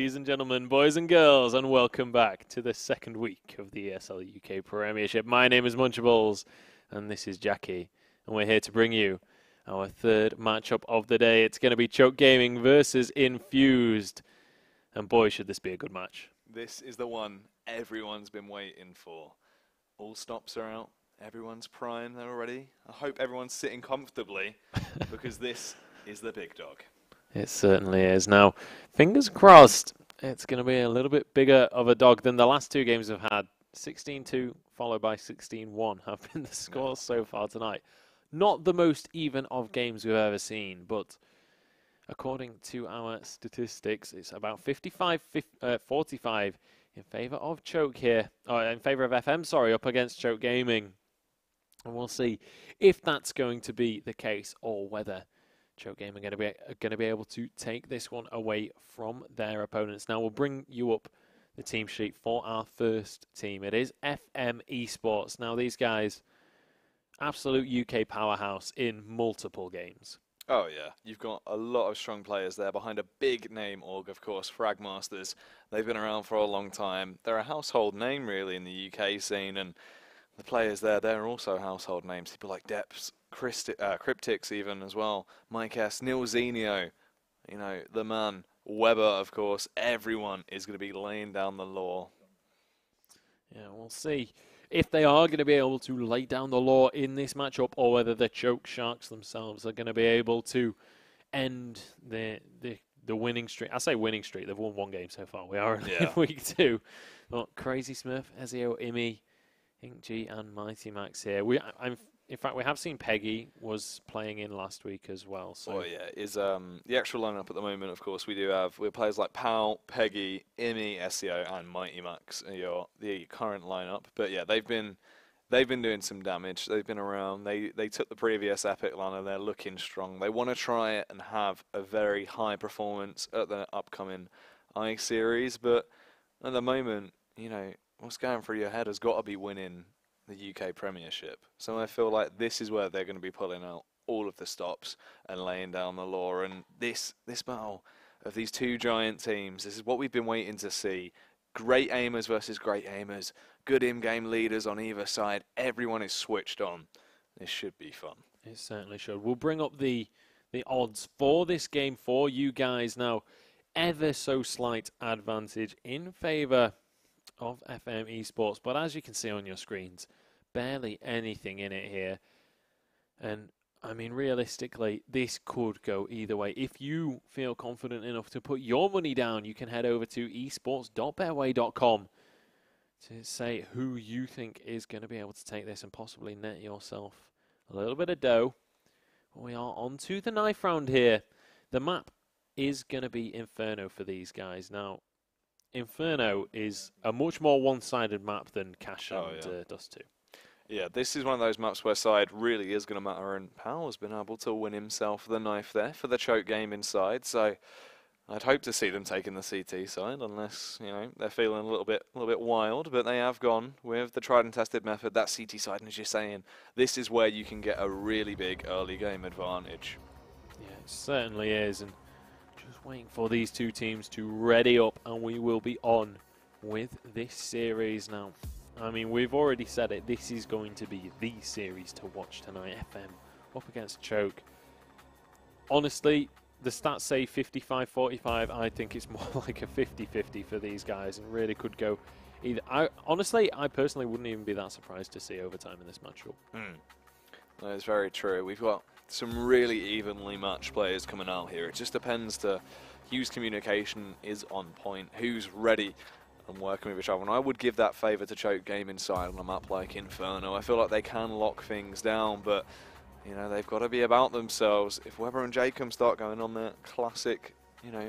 ladies and gentlemen, boys and girls, and welcome back to the second week of the ESL UK Premiership. My name is Munchables, and this is Jackie, and we're here to bring you our third matchup of the day. It's going to be Choke Gaming versus Infused, and boy, should this be a good match. This is the one everyone's been waiting for. All stops are out, everyone's primed, they're ready. I hope everyone's sitting comfortably, because this is the big dog. It certainly is. Now, fingers crossed, it's going to be a little bit bigger of a dog than the last two games we've had. 16-2 followed by 16-1 have been the scores so far tonight. Not the most even of games we've ever seen, but according to our statistics, it's about 55-45 in favour of Choke here. In favour of FM, sorry, up against Choke Gaming. And we'll see if that's going to be the case or whether Choke Gaming are going to be able to take this one away from their opponents. Now we'll bring you up the team sheet for our first team. It is FM Esports. Now these guys, absolute UK powerhouse in multiple games. Oh yeah, you've got a lot of strong players there behind a big name org, of course, Fragmasters. They've been around for a long time. They're a household name really in the UK scene, and the players there, they're also household names. People like Depths, Cryptics even as well, Mike S, Neil Zenio, you know, the man, Weber, of course. Everyone is going to be laying down the law. Yeah, we'll see if they are going to be able to lay down the law in this matchup, or whether the Choke Sharks themselves are going to be able to end the winning streak. I say winning streak, they've won one game so far. We are in week 2. But Crazy Smurf, Ezio, Imi, Ink G, and Mighty Max here. In fact, we have seen Peggy was playing in last week as well. So. Oh yeah, is the actual lineup at the moment? Of course, we have players like Pal, Peggy, Imi, SEO, and Mighty Max. The current lineup. But yeah, they've been doing some damage. They've been around. They took the previous Epic line and they're looking strong. They want to try it and have a very high performance at the upcoming I Series. But at the moment, you know, what's going through your head has got to be winning the UK Premiership. So I feel like this is where they're going to be pulling out all of the stops and laying down the law. And this battle of these two giant teams, this is what we've been waiting to see. Great aimers versus great aimers. Good in-game leaders on either side. Everyone is switched on. This should be fun. It certainly should. We'll bring up the odds for this game for you guys now. Ever so slight advantage in favour of FM Esports, but as you can see on your screens, barely anything in it here. And I mean, realistically, this could go either way. If you feel confident enough to put your money down, you can head over to esports.betway.com to say who you think is going to be able to take this and possibly net yourself a little bit of dough. We are on to the knife round here. The map is going to be Inferno for these guys. Now, Inferno is a much more one-sided map than Cash and Dust 2. Yeah, this is one of those maps where side really is going to matter, and Powell has been able to win himself the knife there for the Choke game inside. So I'd hope to see them taking the CT side, unless they're feeling a little bit wild. But they have gone with the tried and tested method, that CT side. And as you're saying, this is where you can get a really big early game advantage. Yeah, it certainly is, and just waiting for these two teams to ready up, and we will be on with this series now. I mean, we've already said it. This is going to be the series to watch tonight. FM up against Choke. Honestly, the stats say 55-45. I think it's more like a 50-50 for these guys, and really could go either. Honestly, I personally wouldn't even be that surprised to see overtime in this matchup. That is very true. We've got some really evenly matched players coming out here. It just depends to whose communication is on point, who's ready and working with each other. And I would give that favour to Choke Game inside on a map like Inferno. I feel like they can lock things down, but they've got to be about themselves. If Weber and Jacob start going on their classic,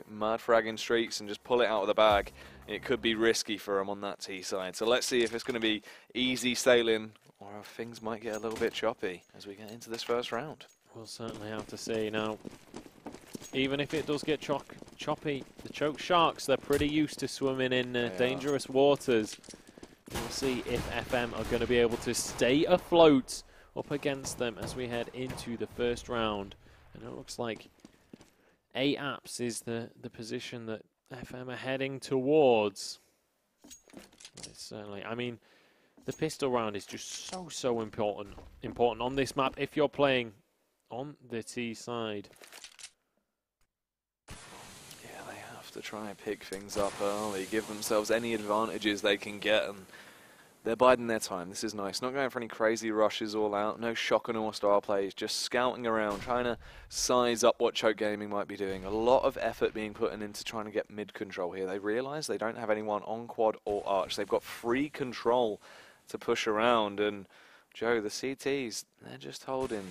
mad fragging streaks and just pull it out of the bag, it could be risky for them on that T side. So let's see if it's going to be easy sailing or if things might get a little bit choppy as we get into this first round. We'll certainly have to see. Now, even if it does get choppy, the Choke Sharks, they're pretty used to swimming in dangerous waters. We'll see if FM are going to be able to stay afloat up against them as we head into the first round. And it looks like A-Apps is the position that FM are heading towards. Certainly, I mean, the pistol round is just so important on this map if you're playing on the T side. Yeah, they have to try and pick things up early, give themselves any advantages they can get, and they're biding their time. This is nice. Not going for any crazy rushes all out, no shock and awe style plays, just scouting around, trying to size up what Choke Gaming might be doing. A lot of effort being put into trying to get mid control here. They realise they don't have anyone on quad or arch. They've got free control to push around, and Joe, the CTs, they're just holding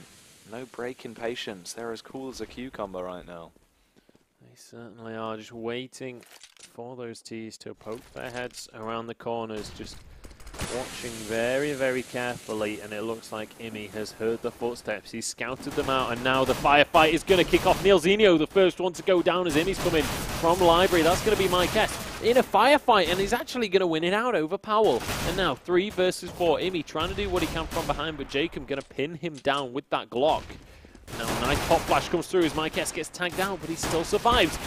no break in patience. They're as cool as a cucumber right now. They certainly are, just waiting for those Ts to poke their heads around the corners, just watching very carefully, and it looks like Imi has heard the footsteps. He's scouted them out, and now the firefight is going to kick off. Neilzinho, the first one to go down as Imi's coming from Library. That's going to be Mike S in a firefight, and he's actually going to win it out over Powell. And now 3 versus 4. Imi trying to do what he can from behind, but Jacob going to pin him down with that Glock. Now a nice pop flash comes through as Mike S gets tagged out, but he still survives.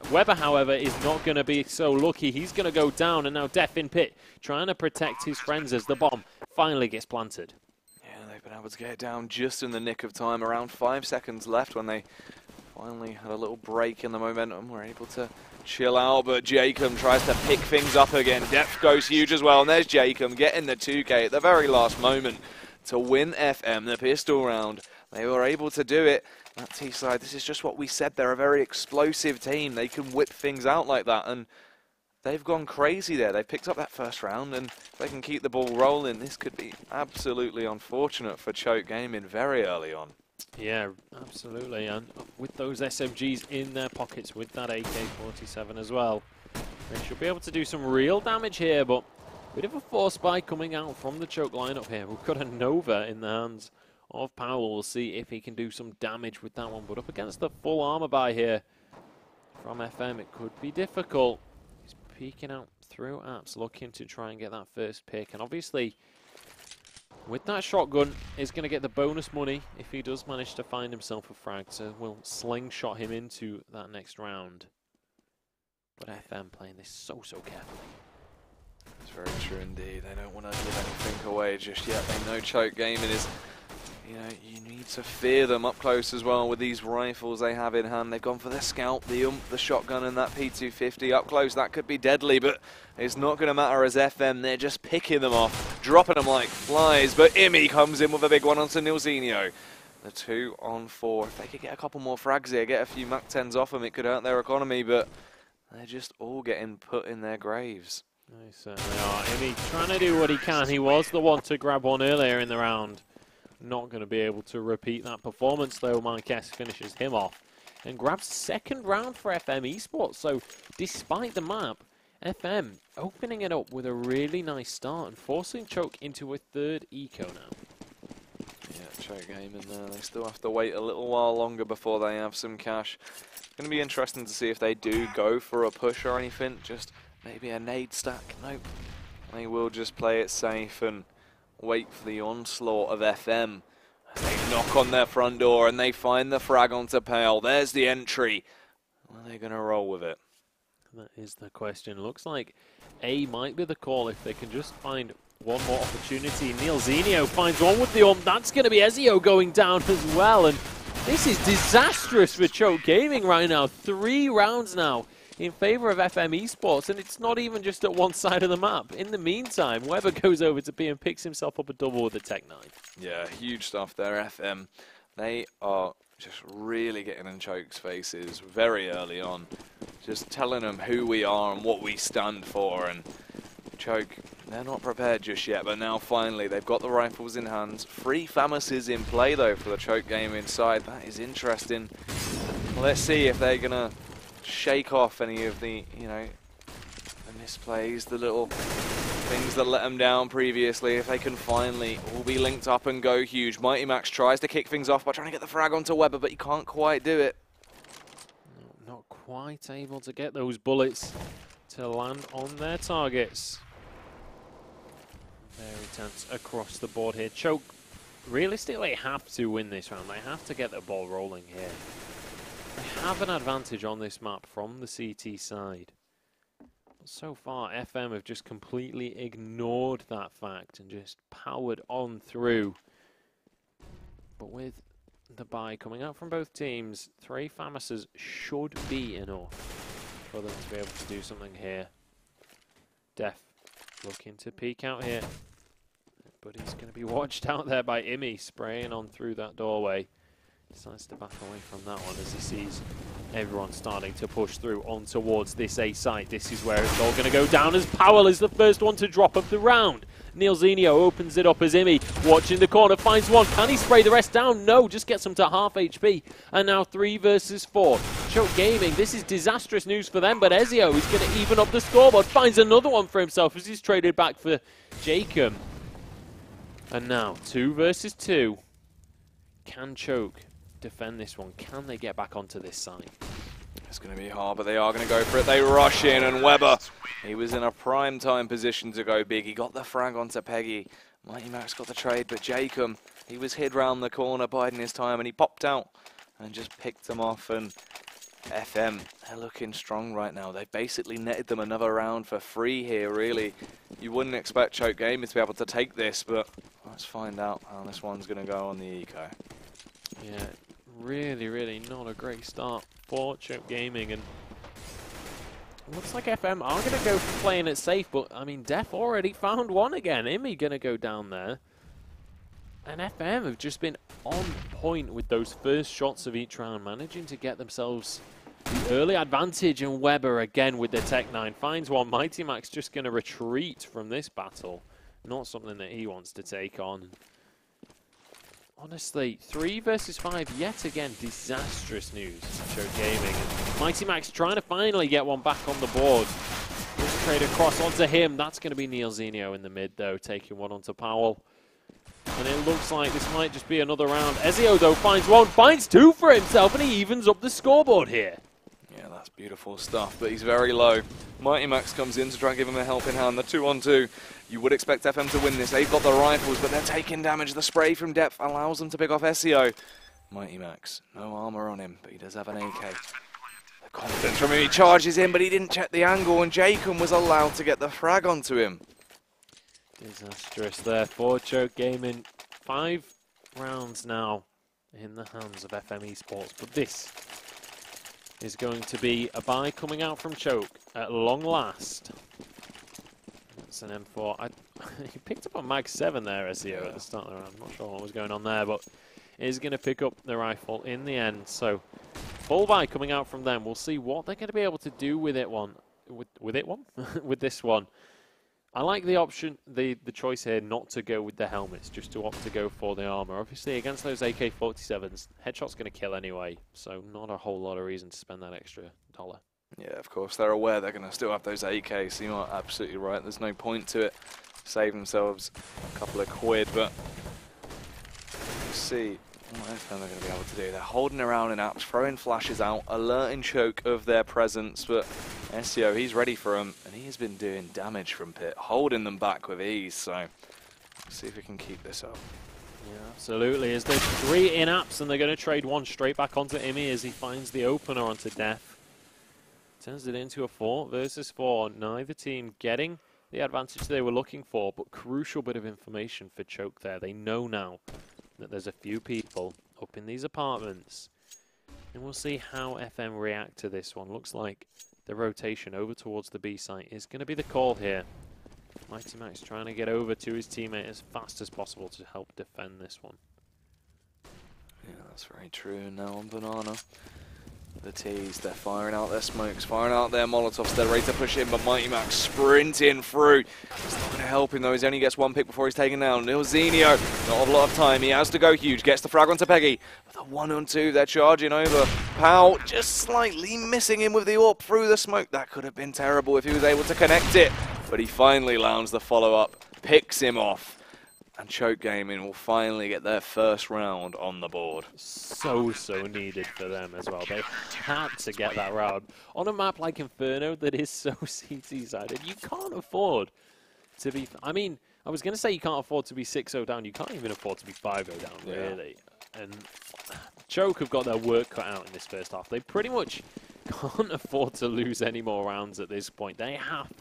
Weber, however, is not going to be so lucky. He's going to go down, and now Def in pit, trying to protect his friends as the bomb finally gets planted. Yeah, they've been able to get it down just in the nick of time. Around 5 seconds left when they finally had a little break in the momentum. We're able to chill out, but Jacob tries to pick things up again. Def goes huge as well, and there's Jacob getting the 2K at the very last moment to win FM, the pistol round. They were able to do it. That T-side, this is just what we said. They're a very explosive team. They can whip things out like that, and they've gone crazy there. They've picked up that first round, and if they can keep the ball rolling, this could be absolutely unfortunate for Choke Gaming very early on. Yeah, absolutely, and with those SMGs in their pockets, with that AK-47 as well, they should be able to do some real damage here, but a bit of a force buy coming out from the Choke lineup here. We've got a Nova in the hands of Powell. We'll see if he can do some damage with that one, but up against the full armor buy here from FM, it could be difficult. He's peeking out through apps, looking to try and get that first pick, and obviously with that shotgun, he's going to get the bonus money if he does manage to find himself a frag, so we'll slingshot him into that next round. But FM playing this so carefully. That's very true indeed. They don't want to give anything away just yet. They know Choke Gaming is, you know, you need to fear them up close as well with these rifles they have in hand. They've gone for the Scout, the shotgun, and that P250 up close. That could be deadly, but it's not going to matter as FM. They're just picking them off, dropping them like flies. But Imi comes in with a big one onto Neilzinho. The 2 on 4. If they could get a couple more frags here, get a few Mac 10s off them, it could hurt their economy, but they're just all getting put in their graves. They certainly are. Imi trying to do what he can. He was the one to grab one earlier in the round. Not going to be able to repeat that performance, though. Mike S finishes him off and grabs second round for FM Esports. So, despite the map, FM opening it up with a really nice start and forcing Choke into a third eco now. Yeah, Choke Gaming there. They still have to wait a little while longer before they have some cash. It's going to be interesting to see if they do go for a push or anything. Just maybe a nade stack. Nope. They will just play it safe and wait for the onslaught of FM. They knock on their front door and they find the frag onto Pale. There's the entry. Are they going to roll with it? That is the question. Looks like A might be the call if they can just find one more opportunity. Neilzinho finds one with the That's going to be Ezio going down as well. And this is disastrous for Choke Gaming right now. 3 rounds now in favor of FM Esports, and it's not even just at one side of the map. In the meantime, Weber goes over to B and picks himself up a double with the Tech 9. Yeah, huge stuff there, FM. They are just really getting in Choke's faces very early on, just telling them who we are and what we stand for, and Choke, they're not prepared just yet, but now finally they've got the rifles in hand. 3 Famouses in play, though, for the Choke Gaming side. That is interesting. Let's see if they're going to shake off any of the, you know, the misplays, the little things that let them down previously. If they can finally all be linked up and go huge. Mighty Max tries to kick things off by trying to get the frag onto Weber, but he can't quite do it. No, not quite able to get those bullets to land on their targets. Very tense across the board here. Choke realistically have to win this round. They have to get the ball rolling here. They have an advantage on this map from the CT side. So far, FM have just completely ignored that fact and just powered on through. But with the bye coming out from both teams, 3 Famuses should be enough for them to be able to do something here. Def looking to peek out here, but he's going to be watched out there by Imi, spraying on through that doorway. Decides to back away from that one as he sees everyone starting to push through on towards this A site. This is where it's all going to go down as Powell is the first one to drop of the round. Neilzinho opens it up as Imi, watching the corner, finds one. Can he spray the rest down? No, just gets him to half HP. And now 3 versus 4. Choke Gaming, this is disastrous news for them, but Ezio is going to even up the scoreboard. Finds another one for himself as he's traded back for Jacob. And now 2 versus 2. Can Choke defend this one? Can they get back onto this side? It's going to be hard, but they are going to go for it. They rush in, and Weber, he was in a prime time position to go big. He got the frag onto Peggy. Mighty Max got the trade, but Jacob, he was hid round the corner, biding his time, and he popped out and just picked them off. And FM, they're looking strong right now. They basically netted them another round for free here, really. You wouldn't expect Choke Gaming to be able to take this, but let's find out how this one's going to go on the eco. Yeah, really not a great start for Choke Gaming, and it looks like FM are going to go for playing it safe, but I mean, Def already found one again. Imi going to go down there, and FM have just been on point with those first shots of each round, managing to get themselves the early advantage. And Weber again with the Tech 9 finds one. Mighty Max just going to retreat from this battle, not something that he wants to take on. Honestly, 3 versus 5, yet again, disastrous news for Choke Gaming. And Mighty Max trying to finally get one back on the board. Just trade across onto him. That's going to be Neilzinho in the mid, though, taking one onto Powell. And it looks like this might just be another round. Ezio, though, finds one, finds 2 for himself, and he evens up the scoreboard here. Yeah, that's beautiful stuff, but he's very low. Mighty Max comes in to try and give him a helping hand. The 2-on-2. You would expect FM to win this. They've got the rifles, but they're taking damage. The spray from depth allows them to pick off SEO. Mighty Max, no armor on him, but he does have an AK. The confidence from him, he charges in, but he didn't check the angle, and Jacob was allowed to get the frag onto him. Disastrous there for Choke Gaming. 5 rounds now in the hands of FM Esports, but this is going to be a bye coming out from Choke at long last. It's an M4. He picked up a Mag 7 there, SEO, at the start of the round. I'm not sure what was going on there, but is going to pick up the rifle in the end. So, full bye coming out from them. We'll see what they're going to be able to do with it with this one. I like the option, the choice here not to go with the helmets, just to opt to go for the armor. Obviously, against those AK-47s, headshot's going to kill anyway, so not a whole lot of reason to spend that extra $1. Yeah, of course, they're aware they're going to still have those AKs, so you're absolutely right. There's no point to it. Save themselves a couple of quid, but we'll see what FM are going to be able to do. They're holding around in apps, throwing flashes out, alerting Choke of their presence, but SEO, he's ready for them, and he has been doing damage from pit, holding them back with ease, so we'll see if we can keep this up. Yeah, absolutely. As there's 3 in apps, and they're going to trade one straight back onto Imi as he finds the opener onto Def. Turns it into a 4 versus 4. Neither team getting the advantage they were looking for, but crucial bit of information for Choke there. They know now that there's a few people up in these apartments, and we'll see how FM react to this one. Looks like the rotation over towards the B site is going to be the call here. Mighty Max trying to get over to his teammate as fast as possible to help defend this one. Yeah, that's very true. Now on Banana. The T's, they're firing out their smokes, firing out their Molotovs, they're ready to push in, but Mighty Max sprinting through. It's not going to help him though, he only gets 1 pick before he's taken down. Neilzinho, not a lot of time, he has to go huge, gets the frag onto Peggy. With a 1-on-2, they're charging over. Powell just slightly missing him with the AWP through the smoke. That could have been terrible if he was able to connect it, but he finally lands the follow-up, picks him off. And Choke Gaming will finally get their first round on the board. So needed for them as well. They had to get that round. On a map like Inferno that is so CT-sided, you can't afford to be... I mean, I was going to say you can't afford to be 6-0 down. You can't even afford to be 5-0 down, really. And Choke have got their work cut out in this first half. They pretty much can't afford to lose any more rounds at this point. They have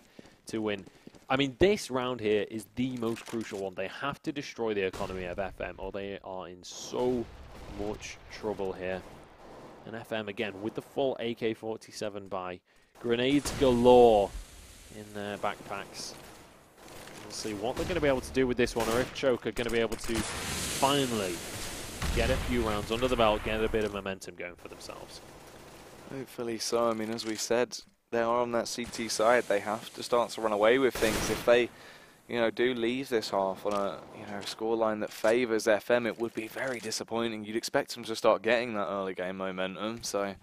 to win. I mean, this round here is the most crucial one. They have to destroy the economy of FM, or they are in so much trouble here. And FM, again, with the full AK-47 buy. Grenades galore in their backpacks. We'll see what they're going to be able to do with this one, or if Choke are going to be able to finally get a few rounds under the belt, get a bit of momentum going for themselves. Hopefully so. I mean, as we said, they are on that CT side. They have to start to run away with things. If they, do leave this half on a, scoreline that favours FM, it would be very disappointing. You'd expect them to start getting that early game momentum. So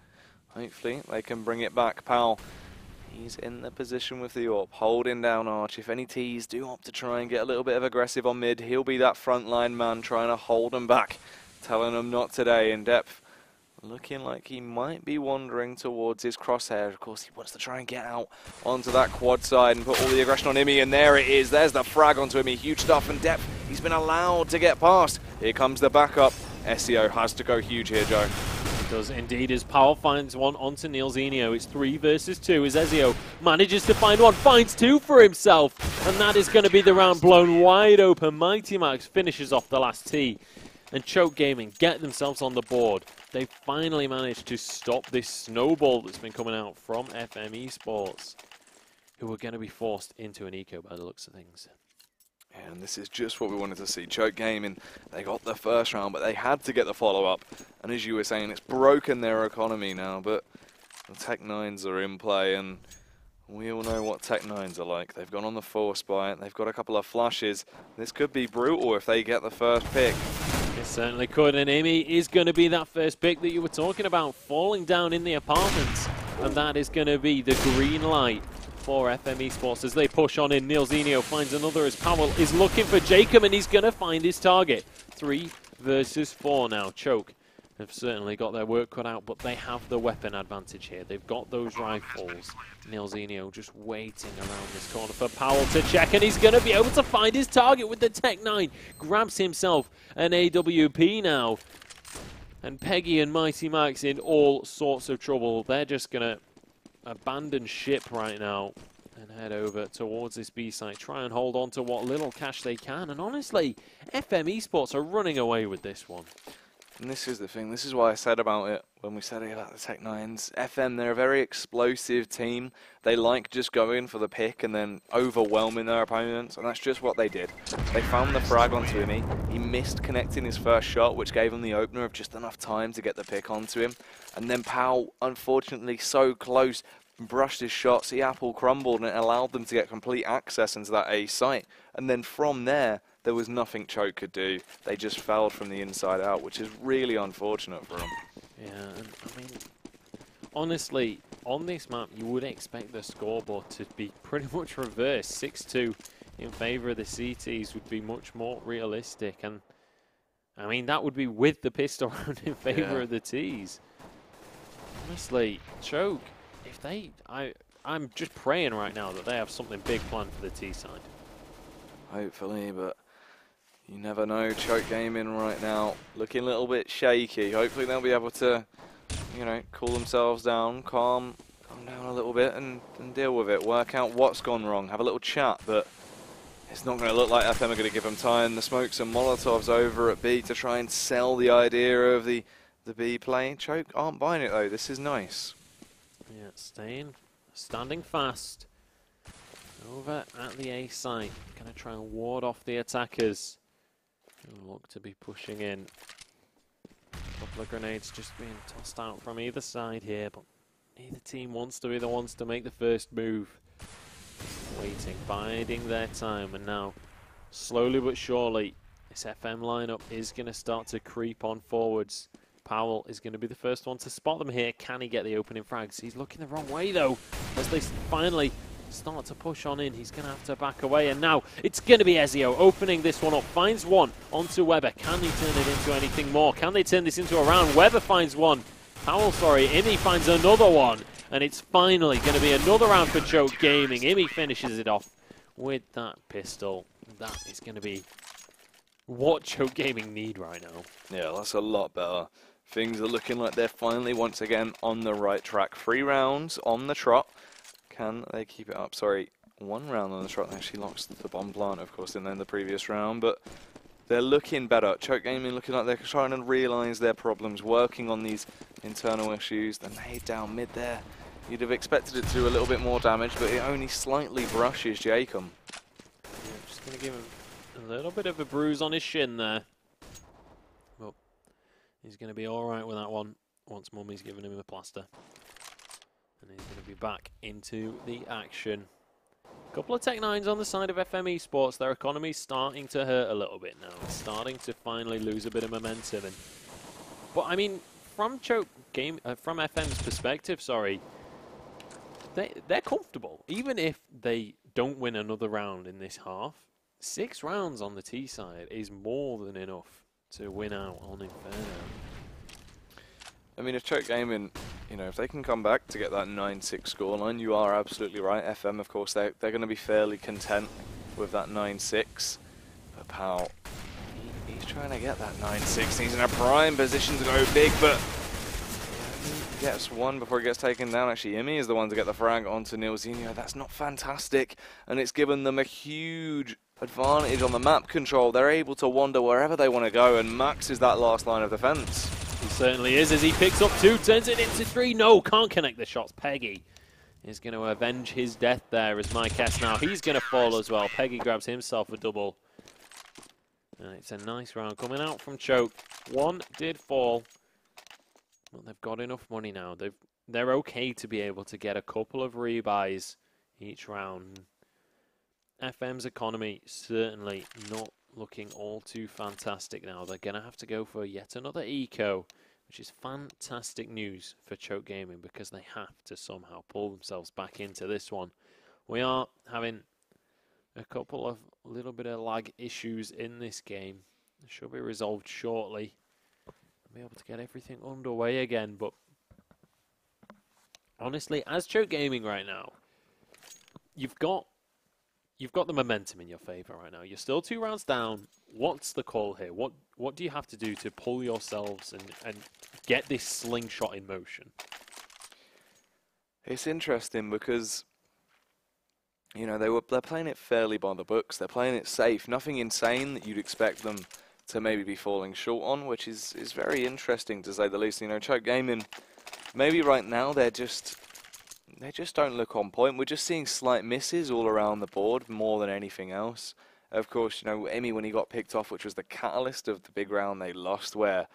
hopefully they can bring it back. Powell, he's in the position with the AWP, holding down Arch. If any Ts do opt to try and get a little bit of aggressive on mid, he'll be that frontline man trying to hold them back, telling them not today. In depth, looking like he might be wandering towards his crosshair. Of course, he wants to try and get out onto that quad side and put all the aggression on Imi, and there it is. There's the frag onto Imi. Huge stuff, and depth, he's been allowed to get past. Here comes the backup. SEO has to go huge here, Joe. It does indeed, as Powell finds one onto Neilzinho. It's 3 versus 2 as Ezio manages to find one, finds 2 for himself, and that is going to be the round blown wide open. Mighty Max finishes off the last tee, and Choke Gaming get themselves on the board. They finally managed to stop this snowball that's been coming out from FM Esports, who are going to be forced into an eco by the looks of things. And this is just what we wanted to see. Choke Gaming, they got the first round, but they had to get the follow-up. And as you were saying, it's broken their economy now, but the Tech-9s are in play, and we all know what Tech-9s are like. They've gone on the force buy, they've got a couple of flushes. This could be brutal if they get the first pick. It certainly could, and Imi is going to be that first pick that you were talking about, falling down in the apartments. And that is going to be the green light for FM Esports as they push on in. Neilzinho finds another as Powell is looking for Jacob, and he's going to find his target. 3 versus 4 now. Choke have certainly got their work cut out, but they have the weapon advantage here. They've got those rifles. Neilzinho just waiting around this corner for Powell to check, and he's going to be able to find his target with the Tech-9. Grabs himself an AWP now. And Peggy and Mighty Max in all sorts of trouble. They're just going to abandon ship right now and head over towards this B site. Try and hold on to what little cash they can. And honestly, FM Esports are running away with this one. And this is the thing, this is what I said about it when we said it about the Tech-9s. FM, they're a very explosive team. They like just going for the pick and then overwhelming their opponents, and that's just what they did. They found the frag onto him. He missed connecting his first shot, which gave him the opener of just enough time to get the pick onto him. And then Powell, unfortunately, so close, brushed his shots. The apple crumbled, and it allowed them to get complete access into that A site. And then from there, there was nothing Choke could do. They just failed from the inside out, which is really unfortunate for them. Yeah, and I mean, honestly, on this map, you would expect the scoreboard to be pretty much reversed. 6-2 in favour of the CTs would be much more realistic. And, I mean, that would be with the pistol round in favour of the Ts. Honestly, Choke, if they... I'm just praying right now that they have something big planned for the T side. Hopefully, but... you never know. Choke Gaming right now looking a little bit shaky. Hopefully they'll be able to, cool themselves down, calm down a little bit and deal with it. Work out what's gone wrong. Have a little chat, but it's not going to look like FM are going to give them time. The smokes and Molotovs over at B to try and sell the idea of the B play. Choke aren't buying it though. This is nice. Yeah, standing fast over at the A site. Going to try and ward off the attackers. Look to be pushing in. A couple of grenades just being tossed out from either side here, but neither team wants to be the ones to make the first move. Waiting, biding their time, and now, slowly but surely, this FM lineup is going to start to creep on forwards. Powell is going to be the first one to spot them here. Can he get the opening frags? He's looking the wrong way, though, as they finally start to push on in. He's going to have to back away, and now it's going to be Ezio opening this one up. Finds one onto Weber. Can he turn it into anything more? Can they turn this into a round? Weber finds one. Powell, sorry. Imi finds another one, and it's finally going to be another round for Choke Gaming. Imi finishes it off with that pistol. That is going to be what Choke Gaming need right now. Yeah, that's a lot better things are looking like they're finally once again on the right track. 3 rounds on the trot. Can they keep it up? Sorry, 1 round on the trot. They actually lost the bomb plant, of course, in the previous round, but they're looking better. Choke Gaming looking like they're trying to realise their problems, working on these internal issues. The nade down mid there. You'd have expected it to do a little bit more damage, but it only slightly brushes Jacob. Yeah, just going to give him a little bit of a bruise on his shin there. But he's going to be all right with that one once Mummy's given him a plaster. And he's going to be back into the action. A couple of Tech9s on the side of FM Esports. Their economy's starting to hurt a little bit now. It's starting to finally lose a bit of momentum. But I mean, from from FM's perspective, sorry, they're comfortable. Even if they don't win another round in this half, 6 rounds on the T side is more than enough to win out on Inferno. I mean, if Choke Gaming, you know, if they can come back to get that 9-6 scoreline, you are absolutely right. FM, of course, they're going to be fairly content with that 9-6. But Pal, he's trying to get that 9-6. He's in a prime position to go big, but he gets one before he gets taken down. Actually, Imi is the one to get the frag onto Nilzinho. That's not fantastic, and it's given them a huge advantage on the map control. They're able to wander wherever they want to go, and Max is that last line of defense. He certainly is, as he picks up 2, turns it into 3. No, can't connect the shots. Peggy is going to avenge his death there as Mykes now. He's going to fall as well. Peggy grabs himself a double. And it's a nice round coming out from Choke. 1 did fall. But they've got enough money now. They're okay to be able to get a couple of rebuys each round. FM's economy certainly not looking all too fantastic now. They're going to have to go for yet another eco, which is fantastic news for Choke Gaming because they have to somehow pull themselves back into this one. We are having a couple of little bit of lag issues in this game. It should be resolved shortly. I'll be able to get everything underway again, but honestly, as Choke Gaming right now, you've got the momentum in your favour right now. You're still 2 rounds down. What's the call here? What do you have to do to pull yourselves and get this slingshot in motion? It's interesting because, you know, they're playing it fairly by the books. They're playing it safe. Nothing insane that you'd expect them to maybe be falling short on, which is very interesting to say the least. You know, Choke Gaming, maybe right now they just don't look on point. We're just seeing slight misses all around the board more than anything else. Of course, you know, Emi, when he got picked off, which was the catalyst of the big round they lost, where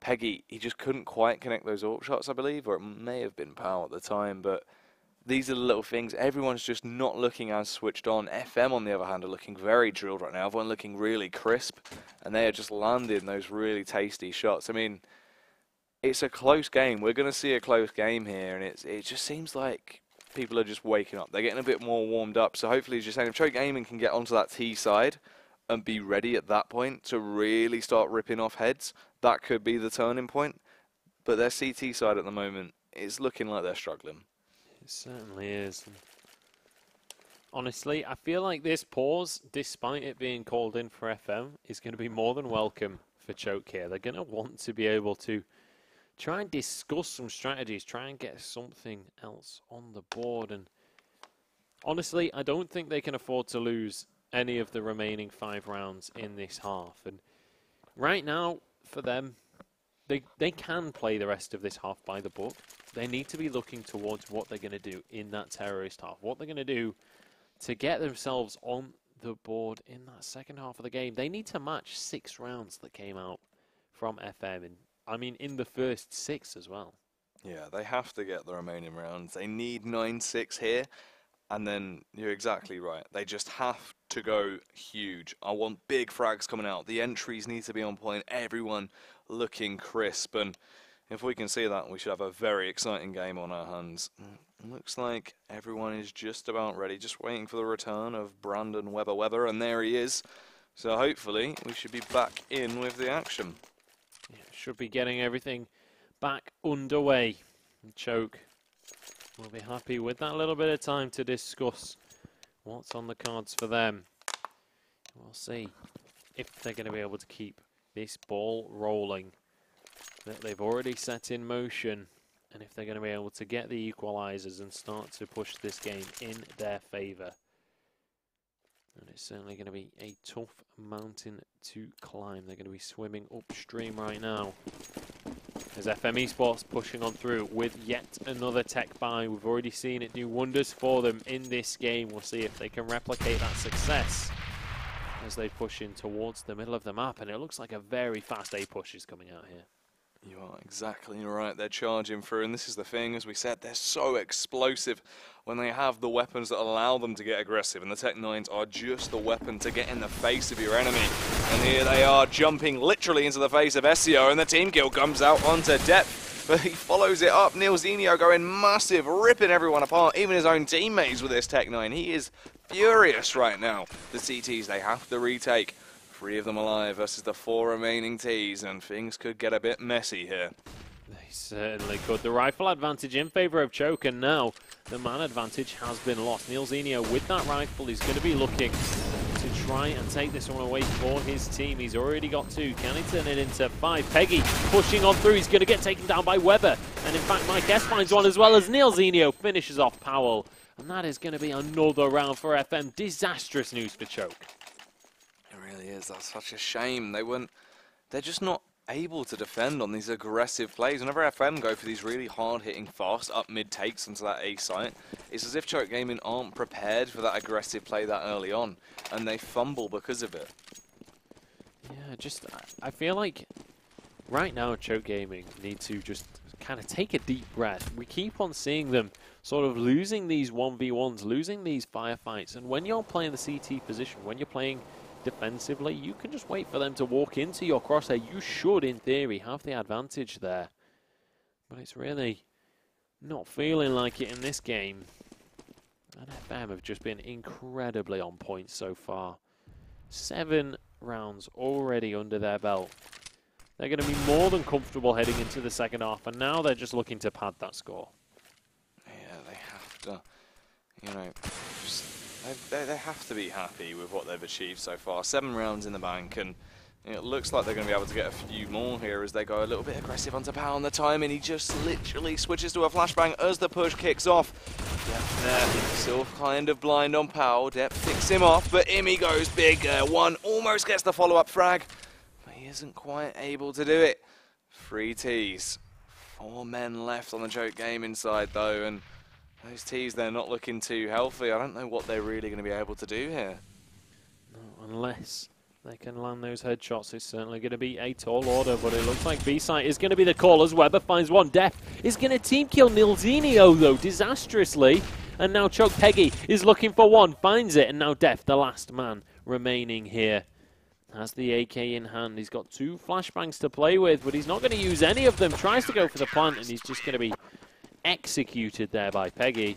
Peggy, he just couldn't quite connect those AWP shots, I believe, or it may have been Pal at the time, but these are the little things. Everyone's just not looking as switched on. FM, on the other hand, are looking very drilled right now. Everyone looking really crisp, and they are just landing those really tasty shots. I mean, it's a close game. We're going to see a close game here, and it just seems like people are just waking up. They're getting a bit more warmed up. So hopefully, as you're saying, if Choke Gaming can get onto that T side and be ready at that point to really start ripping off heads, that could be the turning point. But their CT side at the moment is looking like they're struggling. It certainly is. Honestly, I feel like this pause, despite it being called in for FM, is going to be more than welcome for Choke here. They're going to want to be able to try and discuss some strategies, try and get something else on the board. And honestly, I don't think they can afford to lose any of the remaining 5 rounds in this half. And right now, for them, they can play the rest of this half by the book. They need to be looking towards what they're going to do in that terrorist half, what they're going to do to get themselves on the board in that second half of the game. They need to match 6 rounds that came out from FM, and I mean, in the first 6 as well. Yeah, they have to get the remaining rounds. They need 9-6 here. And then you're exactly right. They just have to go huge. I want big frags coming out. The entries need to be on point. Everyone looking crisp. And if we can see that, we should have a very exciting game on our hands. Looks like everyone is just about ready. Just waiting for the return of Brandon Weber. And there he is. So hopefully we should be back in with the action. Yeah, should be getting everything back underway. And Choke will be happy with that little bit of time to discuss what's on the cards for them. We'll see if they're going to be able to keep this ball rolling that they've already set in motion. And if they're going to be able to get the equalizers and start to push this game in their favour. And it's certainly going to be a tough mountain to climb. They're going to be swimming upstream right now. As FM Esports pushing on through with yet another tech buy. We've already seen it do wonders for them in this game. We'll see if they can replicate that success as they push in towards the middle of the map. And it looks like a very fast A push is coming out here. You are exactly right. They're charging through, and this is the thing, as we said, they're so explosive when they have the weapons that allow them to get aggressive, and the Tech-9s are just the weapon to get in the face of your enemy. And here they are jumping literally into the face of SEO, and the team kill comes out onto depth, but he follows it up. Nilzinho going massive, ripping everyone apart, even his own teammates with this Tech-9. He is furious right now. The CTs, they have to retake. 3 of them alive versus the 4 remaining Ts, and things could get a bit messy here. They certainly could. The rifle advantage in favour of Choke, and now the man advantage has been lost. Nilzinho with that rifle is going to be looking to try and take this one away for his team. He's already got 2. Can he turn it into 5? Peggy pushing on through. He's going to get taken down by Weber. And in fact, Mike S finds one as well as Nilzinho finishes off Powell. And that is going to be another round for FM. Disastrous news for Choke. It really is. That's such a shame. They're just not able to defend on these aggressive plays. Whenever FM go for these really hard-hitting, fast up mid takes into that A site, it's as if Choke Gaming aren't prepared for that aggressive play that early on, and they fumble because of it. Yeah, I feel like right now Choke Gaming need to just kind of take a deep breath. We keep on seeing them sort of losing these 1v1s, losing these firefights, and when you're playing the CT position, when you're playing defensively, you can just wait for them to walk into your crosshair. You should, in theory, have the advantage there. But it's really not feeling like it in this game. And FM have just been incredibly on point so far. 7 rounds already under their belt. They're going to be more than comfortable heading into the second half, and now they're just looking to pad that score. Yeah, they have to, you know, they have to be happy with what they've achieved so far. 7 rounds in the bank, and it looks like they're going to be able to get a few more here as they go a little bit aggressive onto Pow on the time, and he just literally switches to a flashbang as the push kicks off. Depth there, still kind of blind on Pow. Depth picks him off, but Imi goes big. One almost gets the follow-up frag, but he isn't quite able to do it. 3 Ts. 4 men left on the Choke Gaming side, though, and those Ts, they're not looking too healthy. I don't know what they're really going to be able to do here. No, unless they can land those headshots, it's certainly going to be a tall order, but it looks like B-site is going to be the call as Weber finds one. Def is going to team kill Nilzinho, though, disastrously. And now Choke Peggy is looking for one, finds it, and now Def, the last man remaining here, has the AK in hand. He's got 2 flashbangs to play with, but he's not going to use any of them. Tries to go for the plant, and he's just going to be executed there by Peggy.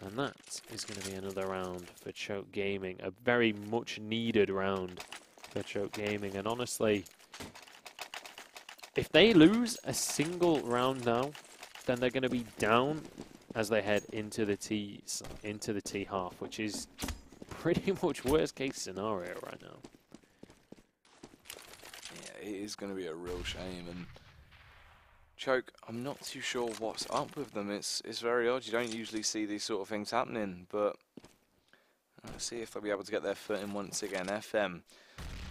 And that is going to be another round for Choke Gaming. A very much needed round for Choke Gaming. And honestly, if they lose a single round now, then they're going to be down as they head into the T half, which is pretty much worst case scenario right now. Yeah, it is going to be a real shame, and Choke, I'm not too sure what's up with them. It's very odd. You don't usually see these sort of things happening, but let's see if they'll be able to get their foot in once again. FM,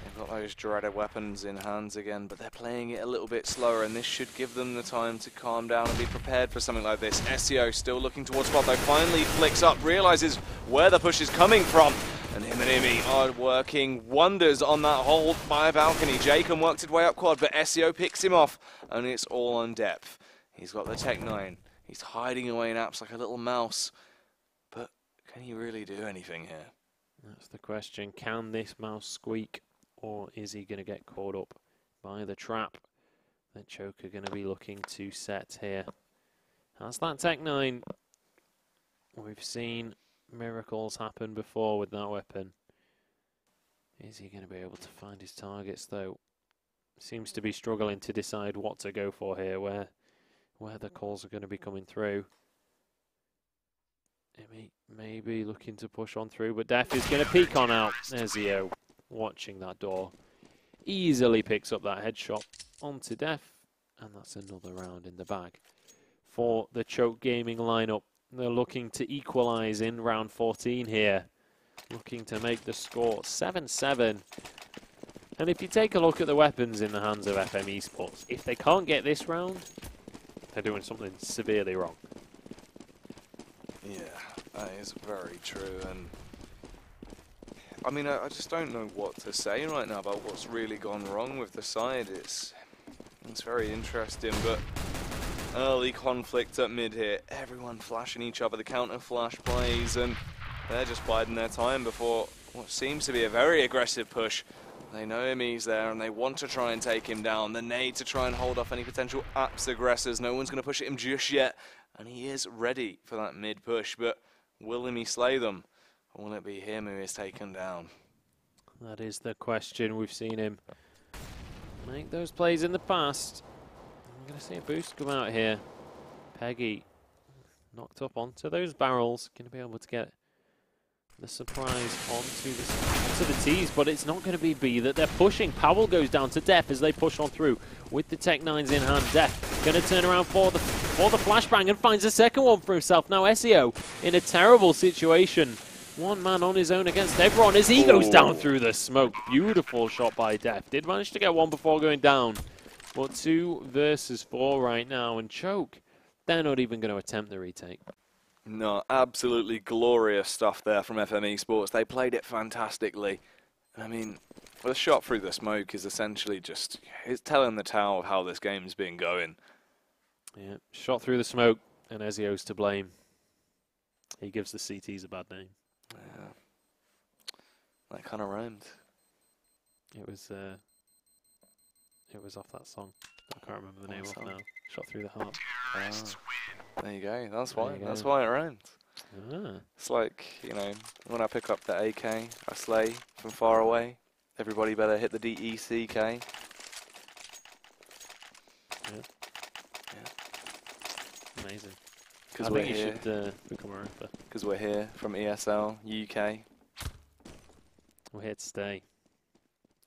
they've got those dreaded weapons in hands again, but they're playing it a little bit slower, and this should give them the time to calm down and be prepared for something like this. SEO still looking towards spot, though, finally flicks up, realizes where the push is coming from, and him and Imi are working wonders on that hold by a balcony. Jacob worked his way up quad, but SEO picks him off, and it's all on depth. He's got the Tech-9. He's hiding away in apps like a little mouse, but can he really do anything here? That's the question. Can this mouse squeak, or is he going to get caught up by the trap that Choke are going to be looking to set here? Has that Tech-9? We've seen miracles happen before with that weapon. Is he going to be able to find his targets, though? Seems to be struggling to decide what to go for here, where the calls are going to be coming through. Maybe looking to push on through, but Def is going to peek on out. There's watching that door. Easily picks up that headshot onto Def. And that's another round in the bag for the Choke Gaming lineup. They're looking to equalize in round 14 here. Looking to make the score 7-7. And if you take a look at the weapons in the hands of FM Esports, if they can't get this round, they're doing something severely wrong. Yeah, that is very true. And I mean, I just don't know what to say right now about what's really gone wrong with the side. It's very interesting, but early conflict at mid here. Everyone flashing each other, the counter flash plays, and they're just biding their time before what seems to be a very aggressive push. They know Emi's there and they want to try and take him down. The nade to try and hold off any potential Apps aggressors. No one's going to push at him just yet. And he is ready for that mid push, but will Emi slay them? Or will it be him who is taken down? That is the question. We've seen him make those plays in the past. I'm going to see a boost come out here. Peggy knocked up onto those barrels. Going to be able to get the surprise onto the T's, but it's not going to be B that they're pushing. Powell goes down to Def as they push on through with the Tech 9s in hand. Def going to turn around for the flashbang and finds a second one for himself. Now SEO in a terrible situation. One man on his own against everyone as he goes down through the smoke. Beautiful shot by Def. Did manage to get one before going down. But 2 versus 4 right now, and Choke, they're not even going to attempt the retake. No, absolutely glorious stuff there from FM Esports. They played it fantastically. I mean, the shot through the smoke is essentially just, it's telling the tale of how this game's been going. Yeah, shot through the smoke, and Ezio's to blame. He gives the CTs a bad name. Yeah, that kind of rhymed. It was off that song. I can't remember the name of now. Shot through the heart. There you go. That's why it rhymed. Ah. It's like, you know, when I pick up the AK, I slay from far away. Everybody better hit the DECK. Yeah. Amazing. Because I we're think you here. should become a rapper. Because we're here from ESL, UK. We're here to stay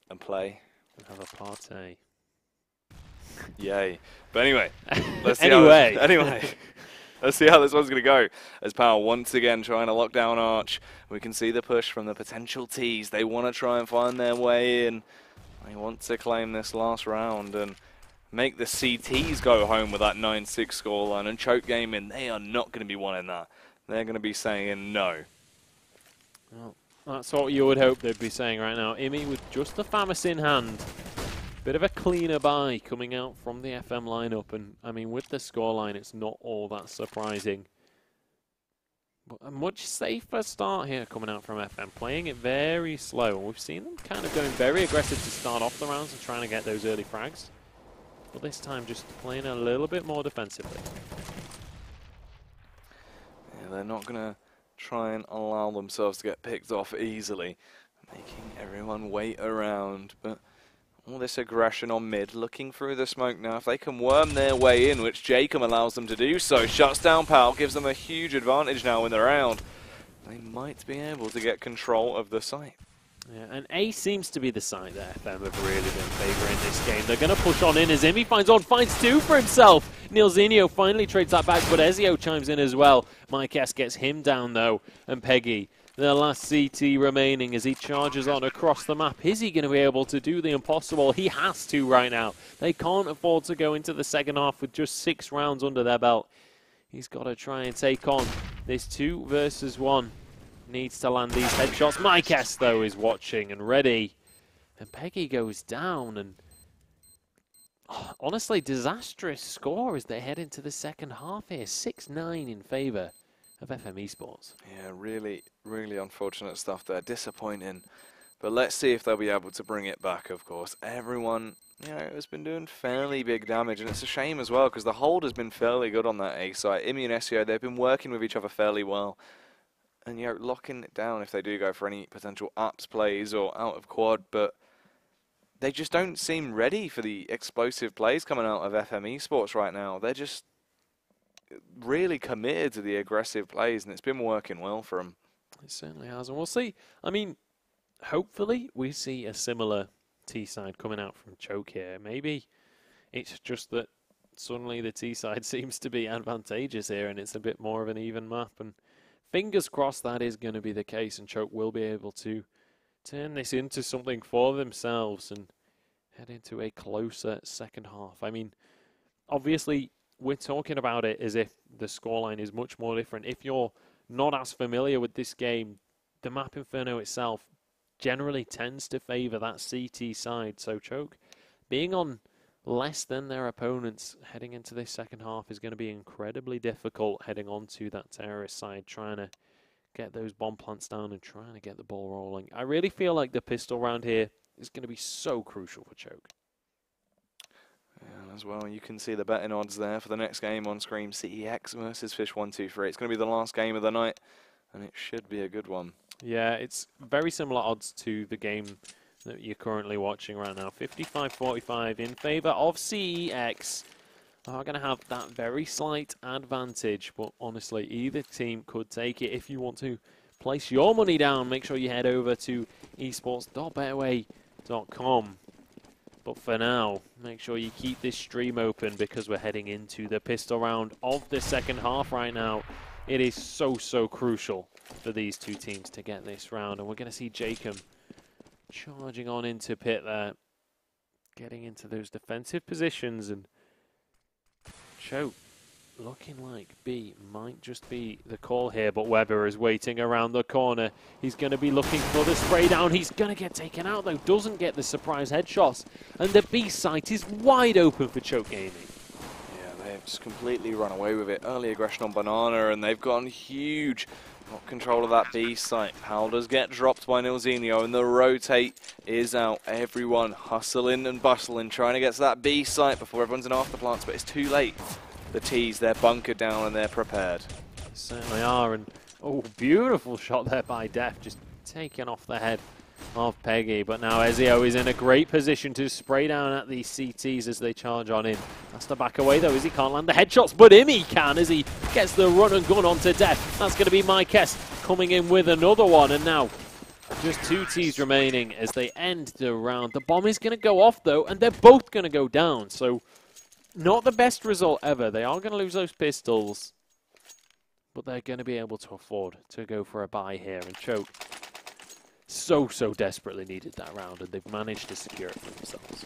And play. and have a party. Yay. But anyway, let's see Anyway. let's see how this one's going to go. As Power once again trying to lock down Arch. We can see the push from the potential T's. They want to try and find their way in. They want to claim this last round and make the CTs go home with that 9-6 scoreline. And Choke Gaming, they are not going to be wanting that. They're going to be saying no. Well, that's what you would hope they'd be saying right now. Imi with just the FAMAS in hand. Bit of a cleaner buy coming out from the FM lineup. And, I mean, with the scoreline, it's not all that surprising. But a much safer start here coming out from FM, playing it very slow. And we've seen them kind of going very aggressive to start off the rounds and trying to get those early frags. But this time just playing a little bit more defensively. Yeah, they're not going to try and allow themselves to get picked off easily, making everyone wait around. But all this aggression on mid, looking through the smoke now. If they can worm their way in, which Jacob allows them to do so, shuts down Pal, gives them a huge advantage now in the round. They might be able to get control of the site. Yeah, and A seems to be the side that FM have really been favouring this game. They're going to push on in as Imi finds 2 for himself. Nilzinho finally trades that back, but Ezio chimes in as well. Mike S gets him down though, and Peggy, the last CT remaining as he charges on across the map. Is he going to be able to do the impossible? He has to right now. They can't afford to go into the second half with just 6 rounds under their belt. He's got to try and take on this 2 versus 1. Needs to land these headshots. Mike S, though, is watching and ready. And Peggy goes down. And honestly, disastrous score as they head into the second half here. 6-9 in favour of FM Esports. Yeah, really, really unfortunate stuff there. Disappointing. But let's see if they'll be able to bring it back, of course. Everyone, you know, has been doing fairly big damage. And it's a shame as well, because the hold has been fairly good on that A site. Imi and SEO, they've been working with each other fairly well. And, you know, locking it down if they do go for any potential Apps plays or out of quad. But they just don't seem ready for the explosive plays coming out of FM Esports right now. They're just really committed to the aggressive plays, and it's been working well for them. It certainly has, and we'll see. I mean, hopefully we see a similar T-side coming out from Choke here. Maybe it's just that suddenly the T side seems to be advantageous here, and it's a bit more of an even map. And fingers crossed that is going to be the case, and Choke will be able to turn this into something for themselves and head into a closer second half. I mean, obviously, we're talking about it as if the scoreline is much more different. If you're not as familiar with this game, the map Inferno itself generally tends to favour that CT side. So Choke being on less than their opponents heading into this second half is going to be incredibly difficult, heading onto that terrorist side, trying to get those bomb plants down and trying to get the ball rolling. I really feel like the pistol round here is going to be so crucial for Choke. Yeah, as well, you can see the betting odds there for the next game on screen. CEX versus Fish123. It's going to be the last game of the night, and it should be a good one. Yeah, it's very similar odds to the game that you're currently watching right now. 55-45 in favour of CEX. Are going to have that very slight advantage, but honestly, either team could take it. If you want to place your money down, make sure you head over to esports.betaway.com. But for now, make sure you keep this stream open because we're heading into the pistol round of the second half right now. It is so crucial for these two teams to get this round. And we're going to see Jacob charging on into pit there, getting into those defensive positions, and Choke looking like B might just be the call here, but Weber is waiting around the corner. He's going to be looking for the spray down. He's going to get taken out, though. Doesn't get the surprise headshots. And the B site is wide open for Choke Gaming. Yeah, they've just completely run away with it. Early aggression on Banana, and they've gone huge. Got control of that B site. Powell does get dropped by Nilzinho, and the rotate is out. Everyone hustling and bustling, trying to get to that B site before everyone's in afterplants, but it's too late. The T's, they're bunkered down and they're prepared. They certainly are, and oh, beautiful shot there by Def, just taking off the head of Peggy. But now Ezio is in a great position to spray down at these CTs as they charge on in. Has to back away though, as he can't land the headshots, but Imi can as he gets the run and gun onto Def. That's going to be Mikes coming in with another one, and now just two T's remaining as they end the round. The bomb is going to go off though, and they're both going to go down, so not the best result ever. They are going to lose those pistols, but they're going to be able to afford to go for a buy here. And Choke so desperately needed that round, and they've managed to secure it for themselves.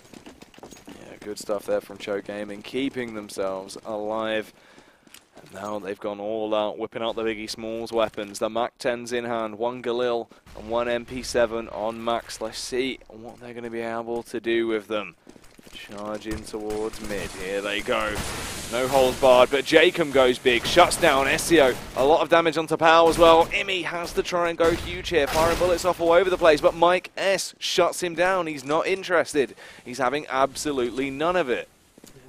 Yeah, good stuff there from Choke Gaming, keeping themselves alive. And now they've gone all out, whipping out the Biggie Smalls weapons. The MAC-10's in hand, one Galil and one MP7 on Max. Let's see what they're going to be able to do with them. Charging towards mid, here they go. No holds barred, but Jacob goes big, shuts down Ezio. A lot of damage onto Powell as well. Imi has to try and go huge here, firing bullets off all over the place, but Mike S shuts him down. He's not interested. He's having absolutely none of it.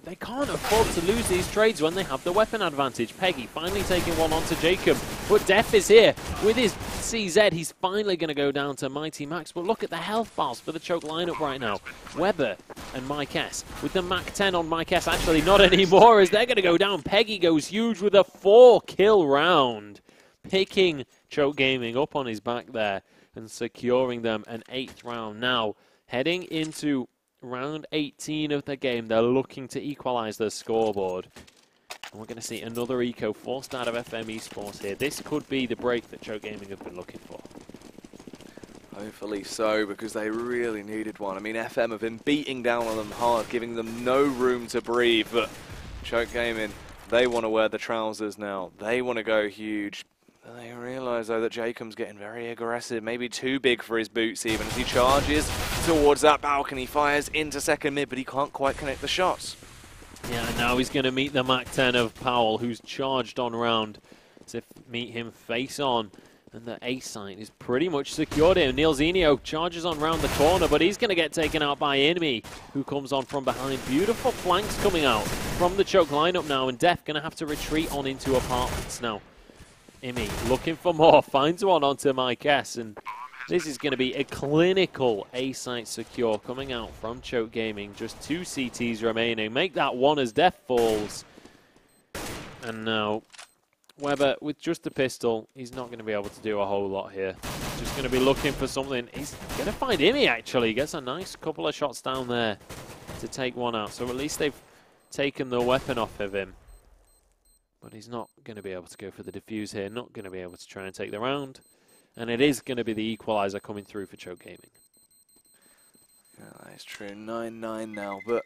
They can't afford to lose these trades when they have the weapon advantage. Peggy finally taking one onto Jacob, but Def is here with his CZ. He's finally going to go down to Mighty Max, but look at the health bars for the Choke lineup right now. Weber and Mike S with the MAC-10 on Mike S. Actually, not anymore, as they're going to go down. Peggy goes huge with a 4-kill round, picking Choke Gaming up on his back there and securing them an 8th round. Now, heading into round 18 of the game, they're looking to equalize their scoreboard. And we're going to see another eco forced out of FM Esports here. This could be the break that Choke Gaming have been looking for. Hopefully so, because they really needed one. I mean, FM have been beating down on them hard, giving them no room to breathe. But Choke Gaming, they want to wear the trousers now. They want to go huge. They realise, though, that Jacob's getting very aggressive, maybe too big for his boots even, as he charges towards that balcony, fires into second mid, but he can't quite connect the shots. Yeah, and now he's going to meet the MAC-10 of Powell, who's charged on round to meet him face on. And the A site is pretty much secured here. Nilzinho charges on round the corner, but he's going to get taken out by Enemy, who comes on from behind. Beautiful flanks coming out from the Choke lineup now, and Def going to have to retreat on into apartments now. Imi looking for more, finds one onto Mike S, and this is going to be a clinical A-site secure coming out from Choke Gaming. Just 2 CTs remaining. Make that one as Def falls. And now, Weber, with just a pistol, he's not going to be able to do a whole lot here. Just going to be looking for something. He's going to find Imi, actually. He gets a nice couple of shots down there to take one out. So at least they've taken the weapon off of him. But he's not going to be able to go for the defuse here, not going to be able to try and take the round. And it is going to be the equalizer coming through for Choke Gaming. Yeah, that is true. 9-9 now, but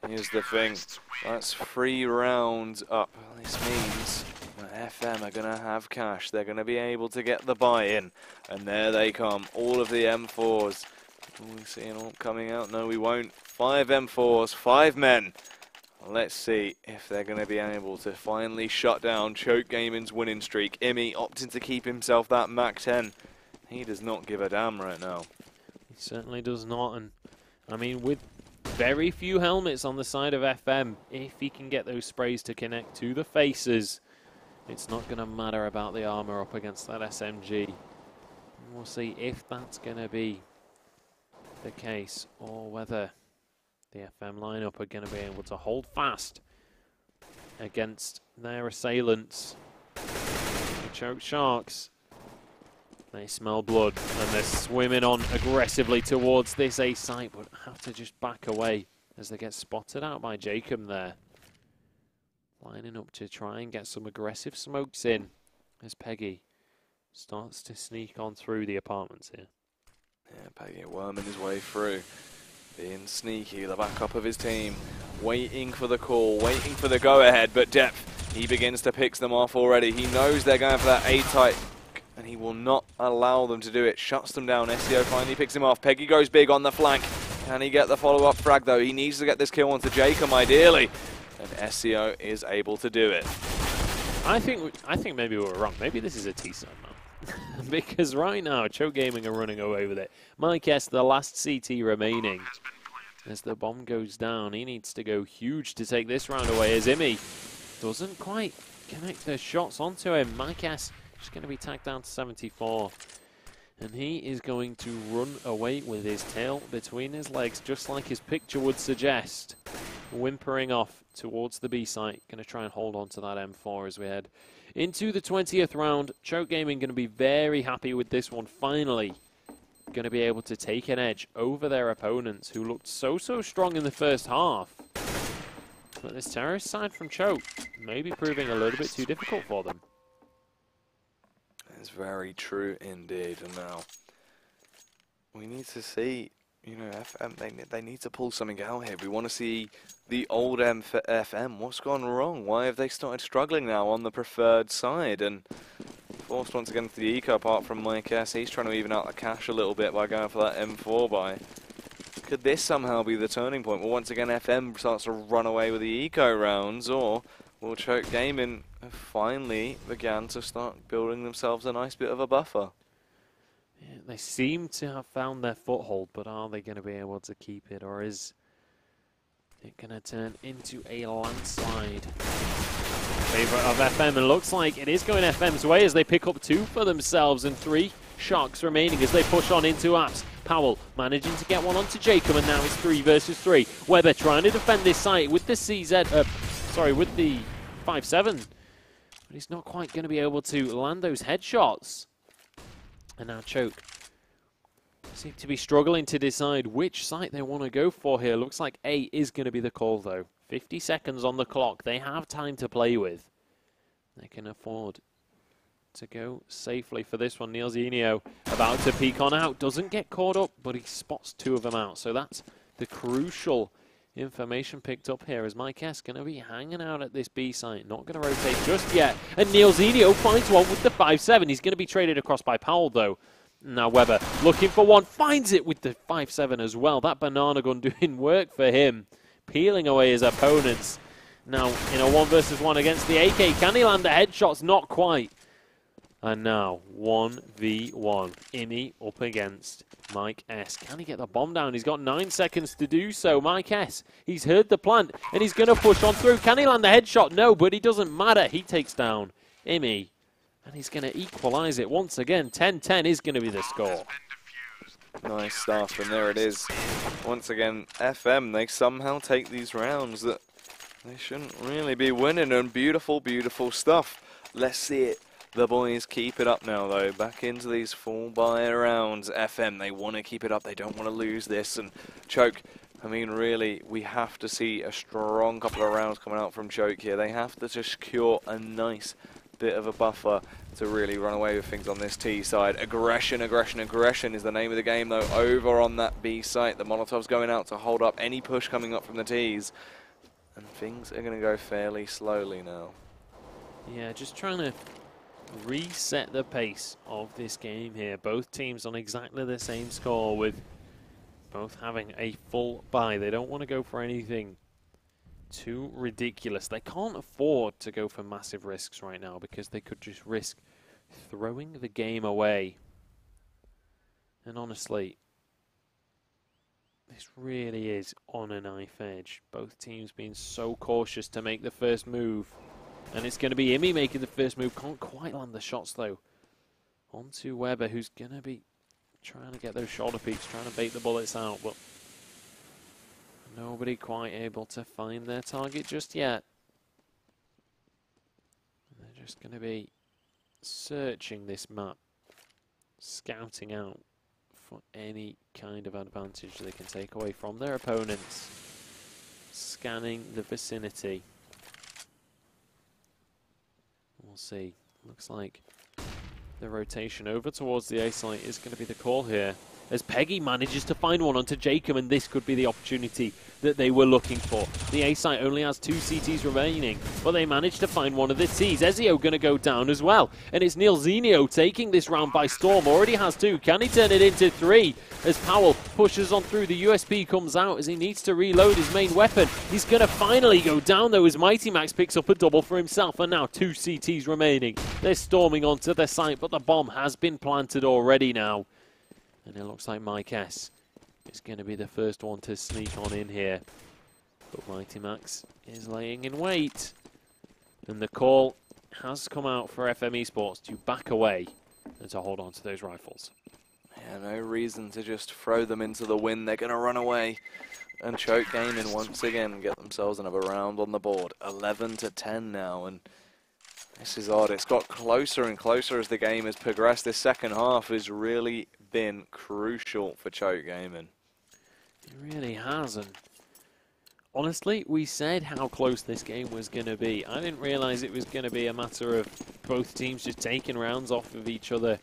here's the thing. That's 3 rounds up. This means that FM are going to have cash. They're going to be able to get the buy-in. And there they come. All of the M4s. Will we see it all coming out? No, we won't. 5 M4s, 5 men. Let's see if they're going to be able to finally shut down Choke Gaming's winning streak. Imi opting to keep himself that Mach 10. He does not give a damn right now. He certainly does not. And I mean, with very few helmets on the side of FM, if he can get those sprays to connect to the faces, it's not going to matter about the armor up against that SMG. And we'll see if that's going to be the case or whether the FM lineup are going to be able to hold fast against their assailants. The Choke Sharks, they smell blood and they're swimming on aggressively towards this A site, but have to just back away as they get spotted out by Jacob there. Lining up to try and get some aggressive smokes in as Peggy starts to sneak on through the apartments here. Yeah, Peggy worming his way through. Being sneaky, the backup of his team, waiting for the call, waiting for the go-ahead, but Depth, he begins to pick them off already. He knows they're going for that A-type, and he will not allow them to do it. Shuts them down. SEO finally picks him off. Peggy goes big on the flank. Can he get the follow-up frag, though? He needs to get this kill onto Jacob, ideally, and SEO is able to do it. I think maybe we were wrong. Maybe this is a T-side map. Because right now, Choke Gaming are running away with it. Mike S, the last CT remaining. As the bomb goes down, he needs to go huge to take this round away as Imi doesn't quite connect the shots onto him. Mike S is going to be tagged down to 74. And he is going to run away with his tail between his legs, just like his picture would suggest. Whimpering off towards the B site. Going to try and hold on to that M4 as we head into the 20th round. Choke Gaming going to be very happy with this one. Finally going to be able to take an edge over their opponents who looked so strong in the first half. But this terrorist side from Choke may be proving a little bit too difficult for them. It's very true indeed. And now we need to see, you know, FM, they need to pull something out here. We want to see the old FM. What's gone wrong? Why have they started struggling now on the preferred side? And forced once again to the eco, apart from Mike S. He's trying to even out the cash a little bit by going for that M4 buy. Could this somehow be the turning point? Well, once again, FM starts to run away with the eco rounds, or will Choke Gaming have finally began to start building themselves a nice bit of a buffer? Yeah, they seem to have found their foothold, but are they going to be able to keep it, or is it going to turn into a landslide? Favorite of FM, and looks like it is going FM's way as they pick up 2 for themselves and 3 Sharks remaining as they push on into Apps. Powell managing to get one onto Jacob, and now it's 3 versus 3. Weber trying to defend this site with the with the 5-7, but he's not quite going to be able to land those headshots. And now Choke seem to be struggling to decide which site they want to go for here. Looks like A is going to be the call, though. 50 seconds on the clock. They have time to play with. They can afford to go safely for this one. Neilzinho about to peek on out. Doesn't get caught up, but he spots 2 of them out. So that's the crucial information picked up here as Mike S going to be hanging out at this B site. Not going to rotate just yet. And Neilzinho finds one with the 5-7. He's going to be traded across by Powell, though. Now Weber looking for one. Finds it with the 5-7 as well. That banana gun doing work for him. Peeling away his opponents. Now in a 1 versus 1 against the AK. Can he land the headshots? Not quite. And now 1v1. Imi up against Mike S. Can he get the bomb down? He's got 9 seconds to do so. Mike S, he's heard the plant and he's going to push on through. Can he land the headshot? No, but it doesn't matter. He takes down Imi and he's going to equalize it once again. 10-10 is going to be the score. Nice stuff, and there it is. Once again, FM, they somehow take these rounds that they shouldn't really be winning, and beautiful, beautiful stuff. Let's see it. The boys keep it up now, though. Back into these full buy rounds. FM, they want to keep it up. They don't want to lose this, and Choke, I mean, really, we have to see a strong couple of rounds coming out from Choke here. They have to secure a nice bit of a buffer to really run away with things on this T side. Aggression, aggression, aggression is the name of the game, though. Over on that B site, the Molotov's going out to hold up any push coming up from the Ts. And things are going to go fairly slowly now. Yeah, just trying to reset the pace of this game here. Both teams on exactly the same score, with both having a full buy. They don't want to go for anything too ridiculous. They can't afford to go for massive risks right now, because they could just risk throwing the game away. And honestly, this really is on a knife edge. Both teams being so cautious to make the first move. And it's going to be Imi making the first move. Can't quite land the shots, though. Onto Weber, who's going to be trying to get those shoulder peaks, trying to bait the bullets out, but nobody quite able to find their target just yet. They're just going to be searching this map, scouting out for any kind of advantage they can take away from their opponents, scanning the vicinity. We'll see. Looks like the rotation over towards the A site is going to be the call here, as Peggy manages to find one onto Jacob, and this could be the opportunity that they were looking for. The A site only has 2 CTs remaining, but they managed to find one of the Ts. Ezio going to go down as well, and it's Neil Zenio taking this round by storm. Already has 2. Can he turn it into 3? As Powell pushes on through, the USP comes out as he needs to reload his main weapon. He's going to finally go down, though, as Mighty Max picks up a double for himself, and now 2 CTs remaining. They're storming onto their site, but the bomb has been planted already now. And it looks like Mike S is going to be the first one to sneak on in here. But Mighty Max is laying in wait. And the call has come out for FM Esports to back away and to hold on to those rifles. Yeah, no reason to just throw them into the wind. They're going to run away and Choke Gaming once again get themselves another round on the board. 11-10 now, and this is odd. It's got closer and closer as the game has progressed. This second half has really been crucial for Choke Gaming. It really has, and honestly, we said how close this game was going to be. I didn't realize it was going to be a matter of both teams just taking rounds off of each other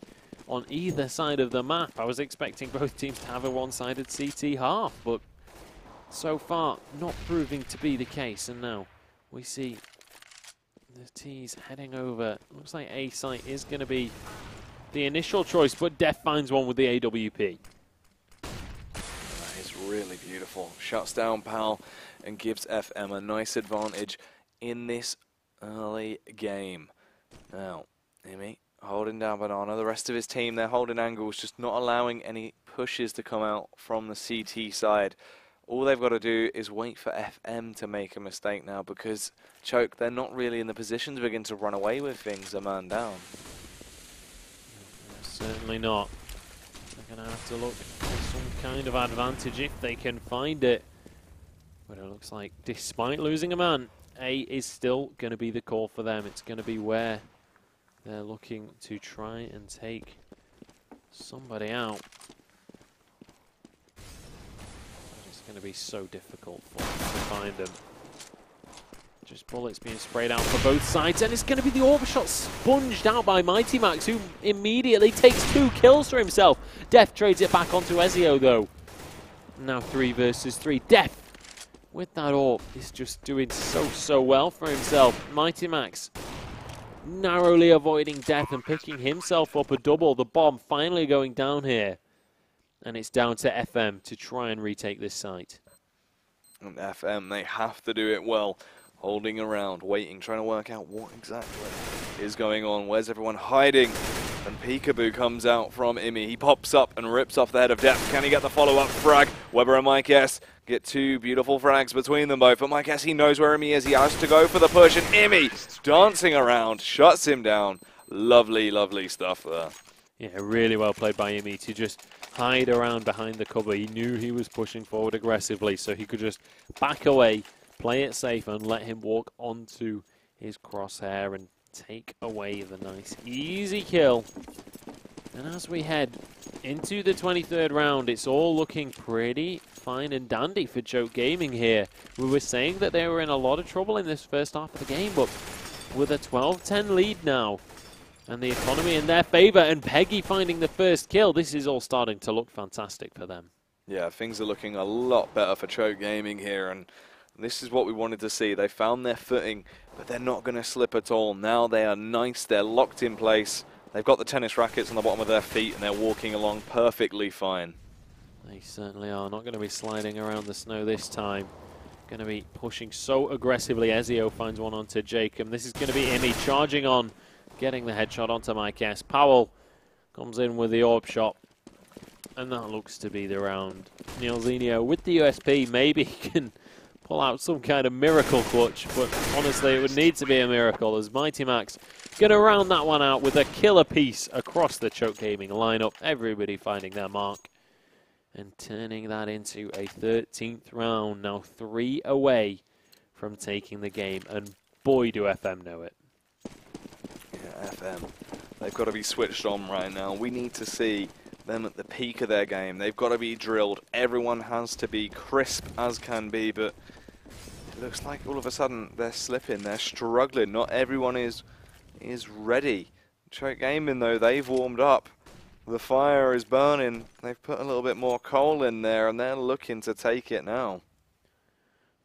on either side of the map. I was expecting both teams to have a one-sided CT half, but so far not proving to be the case. And now we see the T's heading over. Looks like A site is going to be the initial choice, but Def finds one with the AWP. That is really beautiful. Shuts down Pal and gives FM a nice advantage in this early game. Now, Imi holding down Banana. The rest of his team, they're holding angles, just not allowing any pushes to come out from the CT side. All they've got to do is wait for FM to make a mistake now, because Choke, they're not really in the position to begin to run away with things a man down. Certainly not. They're going to have to look for some kind of advantage if they can find it. But it looks like, despite losing a man, A is still going to be the call for them. It's going to be where they're looking to try and take somebody out. It's going to be so difficult for them to find them. Just bullets being sprayed out for both sides, and it's going to be the overshot sponged out by Mighty Max, who immediately takes 2 kills for himself. Def trades it back onto Ezio, though. Now 3 versus 3. Def, with that AWP, is just doing so well for himself. Mighty Max narrowly avoiding death and picking himself up a double. The bomb finally going down here. And it's down to FM to try and retake this site. And FM, they have to do it well. Holding around, waiting, trying to work out what exactly is going on. Where's everyone hiding? And Peekaboo comes out from Imi. He pops up and rips off the head of Death. Can he get the follow-up frag? Weber and Mike S get 2 beautiful frags between them both. But Mike S, he knows where Imi is. He has to go for the push. And Imi, dancing around, shuts him down. Lovely, lovely stuff there. Yeah, really well played by Imi to just hide around behind the cover. He knew he was pushing forward aggressively, so he could just back away, play it safe, and let him walk onto his crosshair and take away the nice, easy kill. And as we head into the 23rd round, it's all looking pretty fine and dandy for Choke Gaming here. We were saying that they were in a lot of trouble in this first half of the game, but with a 12-10 lead now, and the economy in their favor, and Peggy finding the first kill, this is all starting to look fantastic for them. Yeah, things are looking a lot better for Choke Gaming here, and this is what we wanted to see. They found their footing, but they're not going to slip at all. Now they are nice, they're locked in place. They've got the tennis rackets on the bottom of their feet, and they're walking along perfectly fine. They certainly are not going to be sliding around the snow this time. Going to be pushing so aggressively. Ezio finds one onto Jacob. This is going to be Imi charging on, getting the headshot onto Mike S. Powell comes in with the orb shot, and that looks to be the round. Neilzinho with the USP maybe can pull out some kind of miracle clutch, but honestly it would need to be a miracle as Mighty Max going to round that one out with a killer piece across the Choke Gaming lineup. Everybody finding their mark and turning that into a 13th round. Now 3 away from taking the game, and boy do FM know it. Yeah, FM. They've got to be switched on right now. We need to see them at the peak of their game. They've got to be drilled. Everyone has to be crisp as can be, but it looks like all of a sudden they're slipping. They're struggling. Not everyone is ready. Choke Gaming, though, they've warmed up. The fire is burning. They've put a little bit more coal in there, and they're looking to take it now.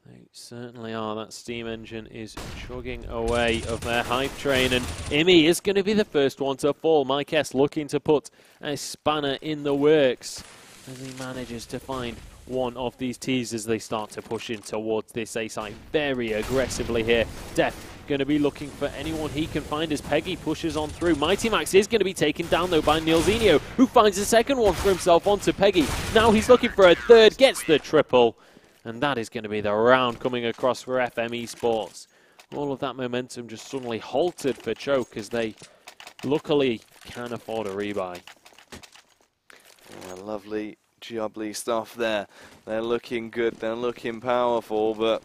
They certainly are. That steam engine is chugging away of their hype train, and Imi is going to be the first one to fall. Mike S looking to put a spanner in the works as he manages to find one of these tees as they start to push in towards this A site very aggressively here. Def going to be looking for anyone he can find as Peggy pushes on through. Mighty Max is going to be taken down though by Neilzinho, who finds the second one for himself onto Peggy. Now he's looking for a third, gets the triple. And that is going to be the round coming across for FM Esports. All of that momentum just suddenly halted for Choke as they luckily can afford a rebuy. Yeah, lovely, jubbly stuff there. They're looking good, they're looking powerful, but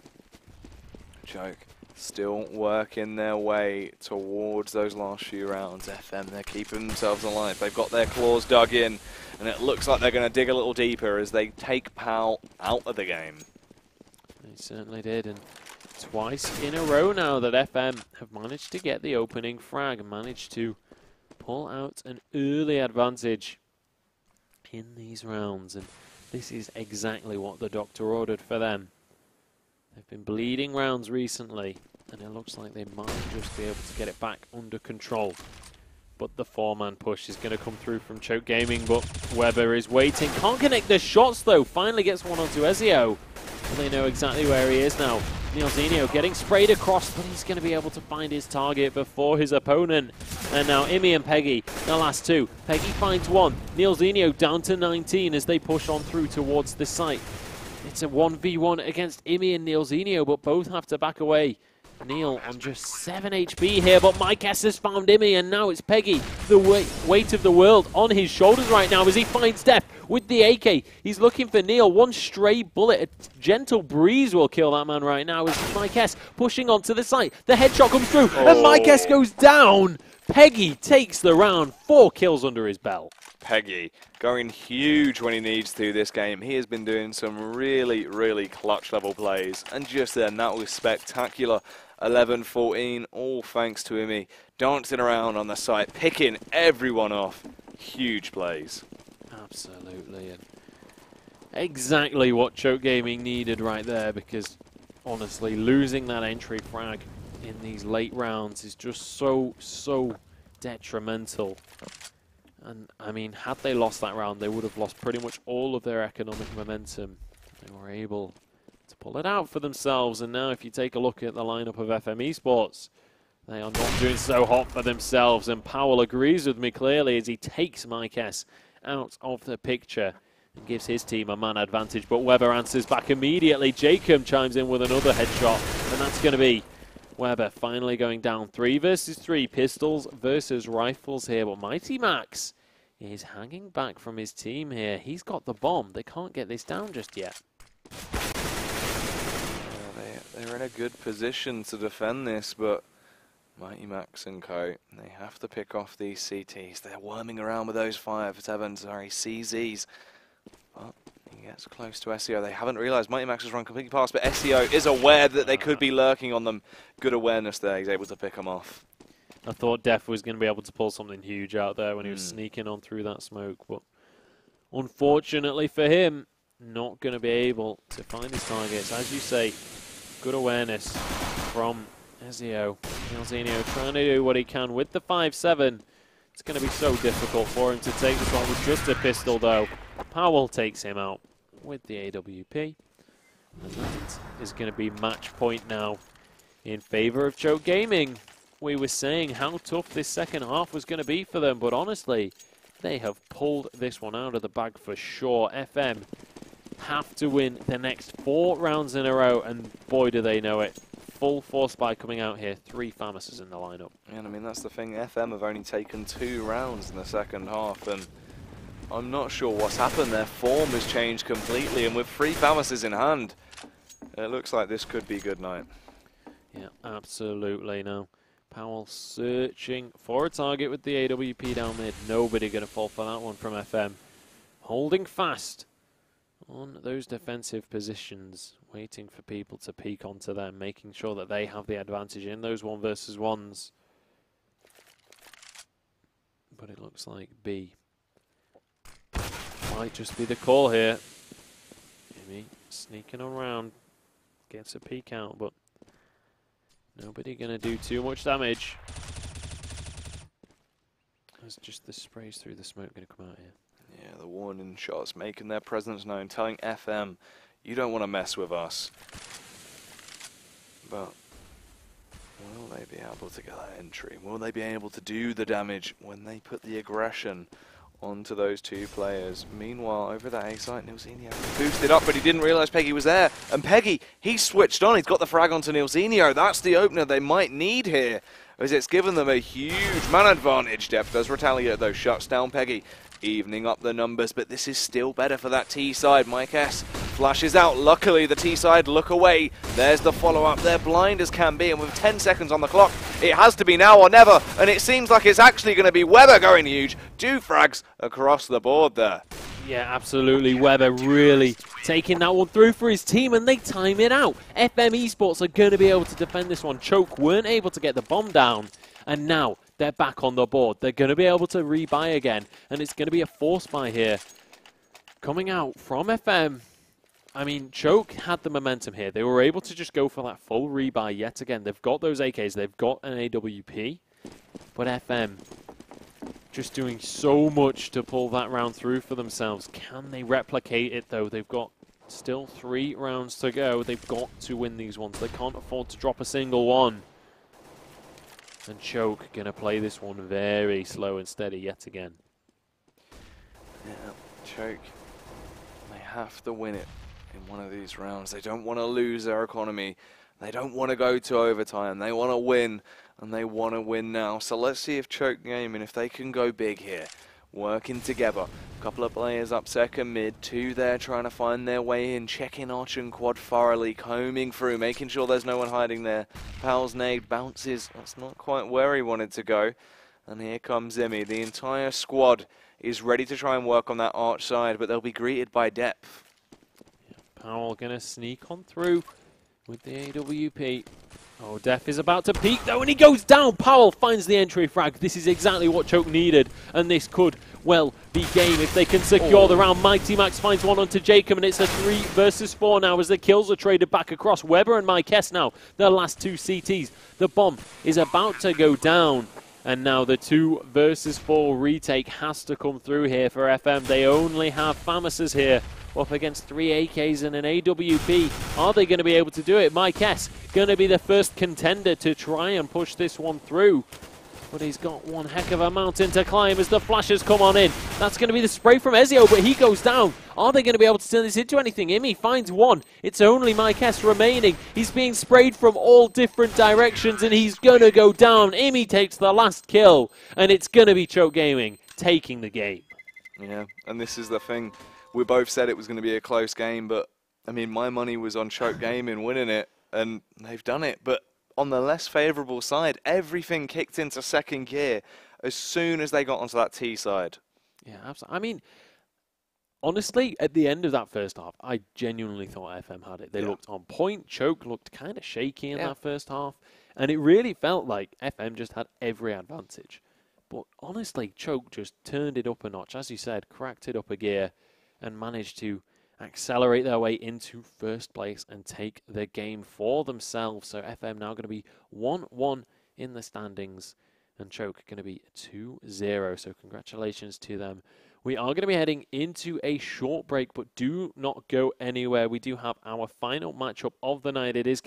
Choke still working their way towards those last few rounds. FM, they're keeping themselves alive. They've got their claws dug in, and it looks like they're going to dig a little deeper as they take Powell out of the game. They certainly did, and twice in a row now that FM have managed to get the opening frag and managed to pull out an early advantage in these rounds, and this is exactly what the doctor ordered for them. They've been bleeding rounds recently, and it looks like they might just be able to get it back under control. But the 4-man push is going to come through from Choke Gaming, but Weber is waiting. Can't connect the shots, though. Finally gets one onto Ezio. And they know exactly where he is now. Neilzinho getting sprayed across, but he's going to be able to find his target before his opponent. And now Imi and Peggy, the last two. Peggy finds one. Neilzinho down to 19 as they push on through towards the site. It's a 1v1 against Imi and Neilzinho, but both have to back away. Neil on just 7 HP here, but Mike S has found Imi, and now it's Peggy. The weight of the world on his shoulders right now as he finds Def with the AK. He's looking for Neil. One stray bullet, a gentle breeze will kill that man right now as Mike S pushing onto the site. The headshot comes through, and Mike S goes down. Peggy takes the round, 4 kills under his belt. Peggy going huge when he needs to this game. He has been doing some really, really clutch level plays, and just then that was spectacular. 11-14, all thanks to Imi, dancing around on the site, picking everyone off. Huge plays. Absolutely, and exactly what Choke Gaming needed right there, because honestly, losing that entry frag in these late rounds is just so detrimental. And I mean, had they lost that round, they would have lost pretty much all of their economic momentum. They were able to pull it out for themselves, and now if you take a look at the lineup of FM Esports, they are not doing so hot for themselves, and Powell agrees with me clearly as he takes Mike S out of the picture and gives his team a man advantage, but Weber answers back immediately. Jacob chimes in with another headshot, and that's going to be Weber finally going down. 3 versus 3, pistols versus rifles here, but Mighty Max is hanging back from his team here. He's got the bomb. They can't get this down just yet. They're in a good position to defend this, but Mighty Max and Co. They have to pick off these CTs. They're worming around with those CZs. But he gets close to SEO. They haven't realised Mighty Max has run completely past, but SEO is aware that they could be lurking on them. Good awareness there. He's able to pick them off. I thought Def was going to be able to pull something huge out there when he was sneaking on through that smoke, but unfortunately for him, not going to be able to find his targets. As you say, good awareness from Ezio. Nilzinho trying to do what he can with the 5-7. It's going to be so difficult for him to take this one with just a pistol, though. Powell takes him out with the AWP. And that is going to be match point now in favor of Choke Gaming. We were saying how tough this second half was going to be for them, but honestly, they have pulled this one out of the bag for sure. FM have to win the next 4 rounds in a row, and boy do they know it. Full force buy coming out here, 3 Famouses in the lineup. And I mean, that's the thing, FM have only taken 2 rounds in the second half, and I'm not sure what's happened. Their form has changed completely, and with 3 Famouses in hand, it looks like this could be good night. Yeah, absolutely. Now, Powell searching for a target with the AWP down mid. Nobody going to fall for that one from FM. Holding fast on those defensive positions, waiting for people to peek onto them, making sure that they have the advantage in those 1 versus 1s. But it looks like B might just be the call here. Jimmy sneaking around, gets a peek out, but nobody going to do too much damage. There's just the sprays through the smoke going to come out here. Yeah, the warning shots making their presence known, telling FM, you don't want to mess with us. But will they be able to get that entry? Will they be able to do the damage when they put the aggression onto those 2 players? Meanwhile, over that A site, Nilzinho boosted up, but he didn't realise Peggy was there. And Peggy, he's switched on. He's got the frag onto Nilzinho. That's the opener they might need here, as it's given them a huge man advantage. Def does retaliate, though. Shuts down Peggy, evening up the numbers, but this is still better for that T side. Mike S flashes out. Luckily, the T side look away. There's the follow-up. They're blind as can be, and with 10 seconds on the clock, it has to be now or never, and it seems like it's actually going to be Weber going huge. 2 frags across the board there. Yeah, absolutely. Weber really taking that one through for his team, and they time it out. FM Esports are going to be able to defend this one. Choke weren't able to get the bomb down, and now they're back on the board. They're going to be able to rebuy again, and it's going to be a force buy here. Coming out from FM. I mean, Choke had the momentum here. They were able to just go for that full rebuy yet again. They've got those AKs. They've got an AWP. But FM just doing so much to pull that round through for themselves. Can they replicate it, though? They've got still 3 rounds to go. They've got to win these ones. They can't afford to drop a single one. And Choke going to play this one very slow and steady yet again. Yeah, Choke, they have to win it in one of these rounds. They don't want to lose their economy. They don't want to go to overtime. They want to win, and they want to win now. So let's see if Choke Gaming, if they can go big here. Working together. A couple of players up second mid, 2 there trying to find their way in, checking Arch and Quad thoroughly, combing through, making sure there's no one hiding there. Powell's nade bounces. That's not quite where he wanted to go. And here comes Zimmy. The entire squad is ready to try and work on that Arch side, but they'll be greeted by depth. Powell going to sneak on through with the AWP. Oh, Def is about to peek, though, and he goes down. Powell finds the entry frag. This is exactly what Choke needed, and this could well be game if they can secure the round. Mighty Max finds one onto Jacob, and it's a 3 versus 4 now as the kills are traded back across. Weber and Mike S now, the last 2 CTs. The bomb is about to go down, and now the 2 versus 4 retake has to come through here for FM. They only have Famouses here, up against 3 AKs and an AWP. Are they going to be able to do it? Mike S going to be the first contender to try and push this one through. But he's got one heck of a mountain to climb as the flashes come on in. That's going to be the spray from Ezio, but he goes down. Are they going to be able to turn this into anything? Imi finds one. It's only Mike S remaining. He's being sprayed from all different directions, and he's going to go down. Imi takes the last kill, and it's going to be Choke Gaming taking the game. Yeah, and this is the thing. We both said it was going to be a close game, but, I mean, my money was on Choke Gaming winning it, and they've done it. But on the less favourable side. Everything kicked into second gear as soon as they got onto that T side. Yeah, absolutely. I mean, honestly, at the end of that first half, I genuinely thought FM had it. They looked on point. Choke looked kind of shaky in that first half. And it really felt like FM just had every advantage. But honestly, Choke just turned it up a notch. As you said, cracked it up a gear and managed to accelerate their way into first place and take the game for themselves. So FM now going to be 1-1 in the standings and Choke going to be 2-0. So congratulations to them. We are going to be heading into a short break, but do not go anywhere. We do have our final matchup of the night. It is going to